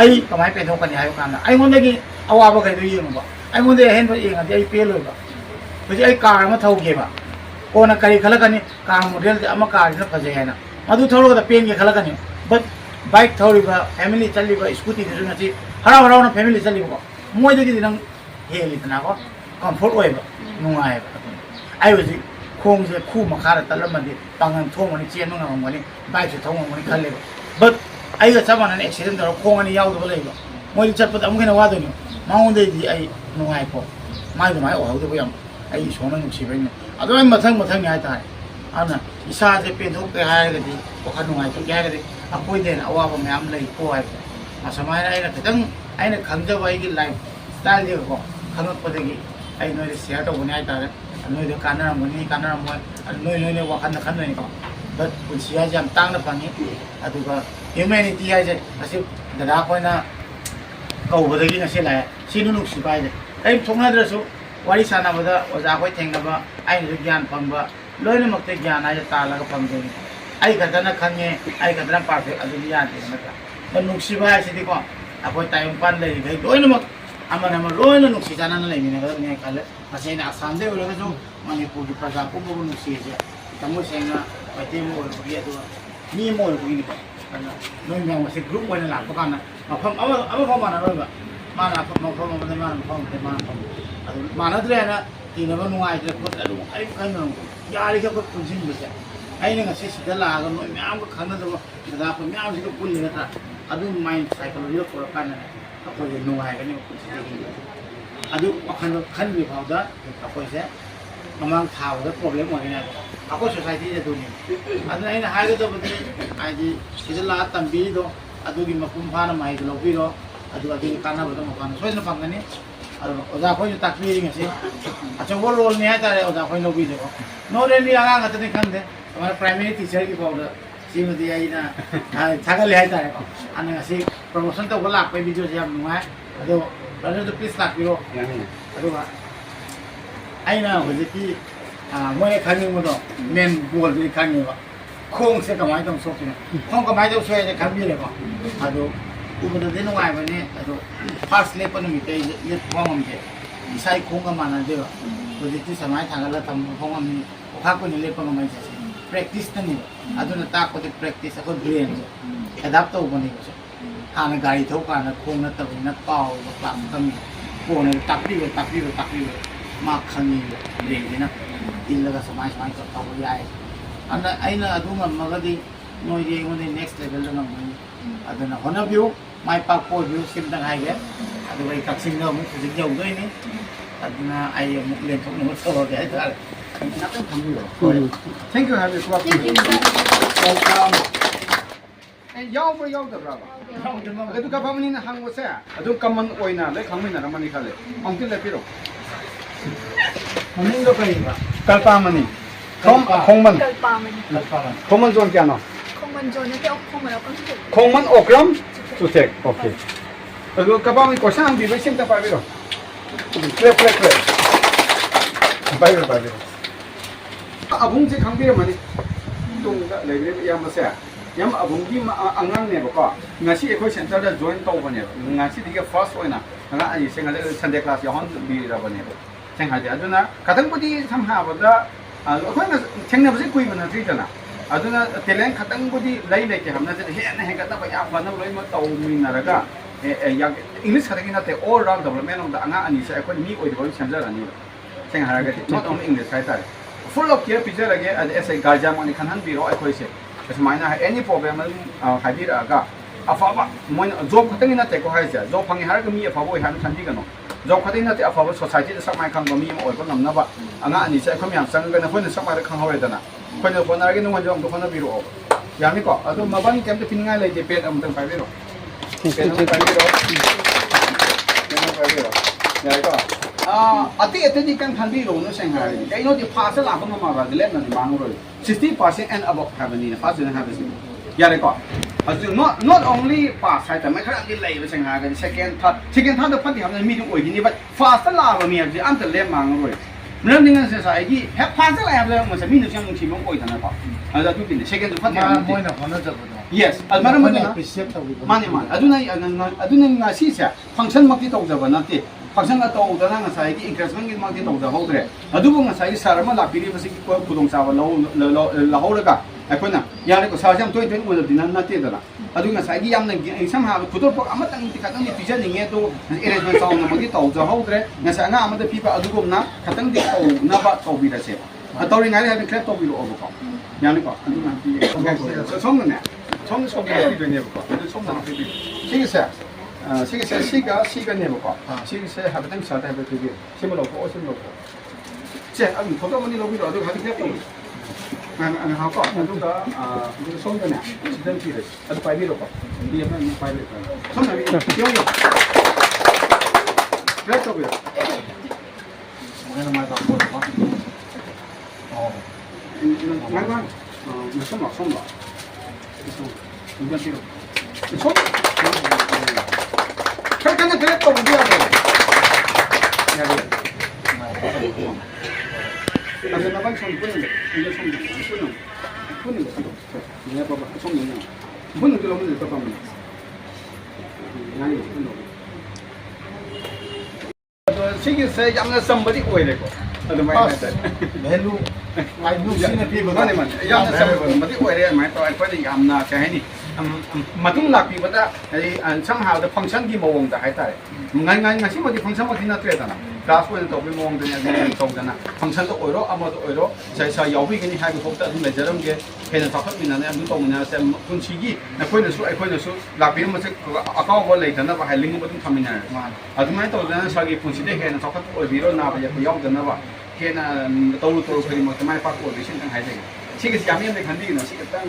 आई कमाय पेदो कनि हायो कांदा आई गोंदगी अवाबो कइदो येमबो आई गोंदे हेनबो येंगदि आई पेलोबा हुजि आई कार मा थौगेबा कोना करी खलकनी कार मॉडल अमा कार न फजे हैना मधु थोड़ो पेन के खलकनी बट बाइक थौरिबा फैमिली चलिबा स्कूटी दु नति हराव हराव न फैमिली चलिबो मोय दि नंग हेलितना को comfort ओइबा नुंगायबा I हुजि โค้งจะคู่มาคาร์ตแล้วมันดิบางเงินท่วงมันเจียนมันงงมันนี่ใบจุดท่วงมันคันเลยบัดไอ้ก็ชาวบ้านนั้นอุบิเหตุเราโค้งอันนี้ยาวตัวเลยก็มวยจัดประจำกันว่าตัวนี้มาวันเดียวไอ้นุ่งไอ้พอไม่ตัวไม่โอ้โหตัวพยายามไอ้ช่วงนั้นนุ่งชีวิตเนี่ยอะตัวไม่มาทั้งยังไงตายอันนั้นอิสระจะเป็นทุกข์ได้ก็ดีพวกเขานุ่งไอ้ทุกอย่างก็ดีอ่ะคุยเด่นเอาว่าผมยามเลยป่วยมาสมัยนั้นไอ้ก็ตั้งไอ้เนี่ยขันจะไว้กินไลฟ์สไตล์เดียวก็ขันรถปกติไอ้หน่วยเสียตัวคนนี้ตายหน่วยเดียวกันนั่นมันนี่กันนั่นมันหน่วยว่าขันหน่วยก็แต่คุณเสียจำตั้งนะฟังนี้อะตัวก็ยังไม่ได้ที่ไอ้จะอาศัยดาราคนน่ะก็อุบัติเหตุนั่นใช่ไหมสิ่งนู้นสิบไปเลยไอ้ทุกนั้นเรื่องวาริสานาบัดว่าจะคอยแทงนะว่าไอ้เรื่องฟังว่าเลยนี่มันเรื่องอะไรตาละก็ฟังดูไอ้กันนั่นขันเนี่ยไอ้กันนั่นปาร์ตี้อะไรนี่อะไรนะครับแต่นุ่งสิบไปสิที่ก็อะคอยตายมันปันเลยเลยนี่มันอามันเลยนี่นุ่งสิจานั่นเลยมีนะครับเนี่ยเขาเลยมาเสียนะสามเดือนเลยก็จะมันนี่พูดภาษาปุ๊บนุ่งสิจะทำมือเสียนะไปเที่ยวมือไปเที่ยวตัวมีมือไปนี่ก็นุ่งยังมาสิกรุ๊ปไว้ในหลังก็กันนะเอาพอมาหน่อยก็มาหน่อยพอมาได้มาพอมามาหน้าที่นะที่นั่นก็นุ่งไอ้เจ้าก็แต่ลุงไอ้ขันนุ่งยาเลยก็คุณชิมไปเสียไอ้เนี่ยก็เสียสิทธิ์ละก็นุ่งไม่เอาก็ขันนั่นตัวแต่ถ้าผมไม่เอาสิก็ปุ่นเลยนะอะดูไม่ใส่คนเยอะกว่ากันนะก็พอจะนุ่งไอ้กันนี่ก็คุณชิมได้อะดูขันมีพอได้ก็พอเสียมันท้าวได้ problem หมดเลยนะaku society je tu ni adna ina hai ko bati ai ji sidala tambi do adu gi makum phana mai lo bi do adu kana bodo makan so na pangani adu oda ko ju takbi ring ase acha wo role ni ata re oda ko lo bi de ko no re ni aga ngat ni khan de amara primary teacher ki powder simati ai na thagal hai ta ko ana ase promotion to golak pe video jam nungai adu brother to please lak bi ro adu ba ai na ho ji kiเมื่อครั้งนึงมันต้องเมนบวชอีกครั้งนึงว่าโค้งเสียกับไม้ต้องซบเนี่ยห้องกับไม้ต้องช่วยจะครั้งนี้เลยก็อะดูอุปนิสัยน้อยวันนี้อะดูพาสเลปนมีแต่ยึดห้องมันเจใช้โค้งกับมันนั่นเดียวตัวที่สมัยทางเราทำห้องมันข้าคนนี้เล่นปนมันเจ practice นั่นนี่อะดูนักตาคนที่ practice ก็เรียน adapt ตัวมันนี่ก็หาในการที่ทุกการโค้งนักตะวันนักเป่าหลังทำโค้งในตักที่มาขันนี้เรียนนะillaga samaj ko tawo yai anda aina aduma magadi noi je ngone next level na ngoni adana hona view mai pa ko view sim dang hai ge adu bai kak sing no mu ji jau doi ni adana ai mu len thok no so ge ai ta na tang tham ni thank you have you welcome ai yau ba yau da bra ba adu ka pamni na hang wo sa adu kaman oina le khangmi na ramani khale ongti le piro Mending do kayo ba? Kalpamani. Kongman. Kalpamani. Kongman zone kya no? Kongman zone na kaya Kongman okram sutek. Kongman okram sutek. Okay. Ago kapamani ko saan bi sim ta pa biro. Play. Bye. Abung je khang biro mani. Tung da le yam sa. Yam abung gi angang ne ba ko. Ngasi ekoi center da join to ba ne. Ngasi dige first oina. Nga ai senga le Sunday class ya hon bi ra ba ne. 생각하지 아주나 같은 곳이 삼하보다 그거는 생각하지 구입은 하지잖아 아주나 텔렌 같은 곳이 라이레게 하면 해나 해가다 야 관을 로이 뭐 떠오미나라가 야 잉글리시 같은 게 나한테 all round development 안 아니서 약간 미 어디 거기 참잘 아니 생각하게 not only English 하이다 full of care 피자라게 as a 가자만이 칸한 비로 아이코이세 그래서 마이나 any problem은 하비라가 아파봐 뭐 job 같은 게 나한테 거 하이자 job 방에 하는 거 미 아파보 하는 간디가노 job 같은 게 나한테 아파보 society 에 삭마이 칸거 미 뭐 얼마 남나봐 안 아니서 그럼 양 상가는 혼자 삭마를 칸하려다나 혼자 혼나게 놓은 좀 혼나 비로 야니까 아주 마반이 캠트 피닝아 레제 ペ 아무튼 파이비로 야이까 अति कम खंडी रोनो संघाई कइनो दि फास लाख मा मा लेन न मांगरो 60% and above have ni फास न have ni यारे को अजु not only pass है त मैं खरा दि लै संघा गन second third फति हम मी ओइ नि बट फास ला ब मी अब अंत ले मांगरो नन निंग से साइ गि हे फास ला have ले म मी न सिम छि म ओइ थना को अजा तु दिन second फति हम मोइ न होन जबो yes अलमरा म माने अदुना ngasi से function मक्ति तौजब नते faksan na tau dana ngasai ki encouragement ki mangti tau da hodre adubu ngasai sar ma la piri basi ko khudong sawa la holaga akoina yare ko sajam toin toin mo dinan na te dana adu ngasai ki yam na exam ha khudor pok amatang ti katang ni pija ninge to arrangement saw na mangti tau da hodre ngasai nga amada pipa adubu na katang ti tau na ba tau bi da se तौरींगाई है क्लेप तौबिरोबको यानिको अदुना सोमने सोम सोमने पिदोनेबको अदु सोमना पिदि सिगसे सिगसे सिगा नेबको सिगसे हाबदं सादा हाबे पिदि सिमलोको ओसिमलोको 제 아니 보다보니 로비로 어디 가게 됐고 안 하고 누가 이거 손전에 지금 뒤에 아주 빨리로 봐 이게 한 빨리 손을 기억이 그랬다고요 내가 말다 보고 이건 말만 손 이거 뒤로 손 결국에는 그랬다고 우리가 Ada naban son pun ini son pun ini apa son ini pun itu lalu itu apa mana ini pun sih saya jangan somebody kau ini kok ada macam value I do see the people mana mana jangan somebody kau ini macam apa ni amna kayak ini matung laki pada somehow the function di mawang dah hai tak ngai sih mesti function mesti nak terus na class one to be mawang dengan ni tahu kan function tu oiro amad oiro saya yawi gini hai betul tak tu mejaram ke kena takut mina ni ambil tahu mana saya kunci gi nak kau nasu laki macam akau boleh dan apa hal lingkup tu kami ni adu mana tahu dan saya kunci deh kena takut oiro na apa ya kau dan apa kena tahu kiri macam mana pak oiro sih tang hai deh sih kesiaman ni kandi na sih kita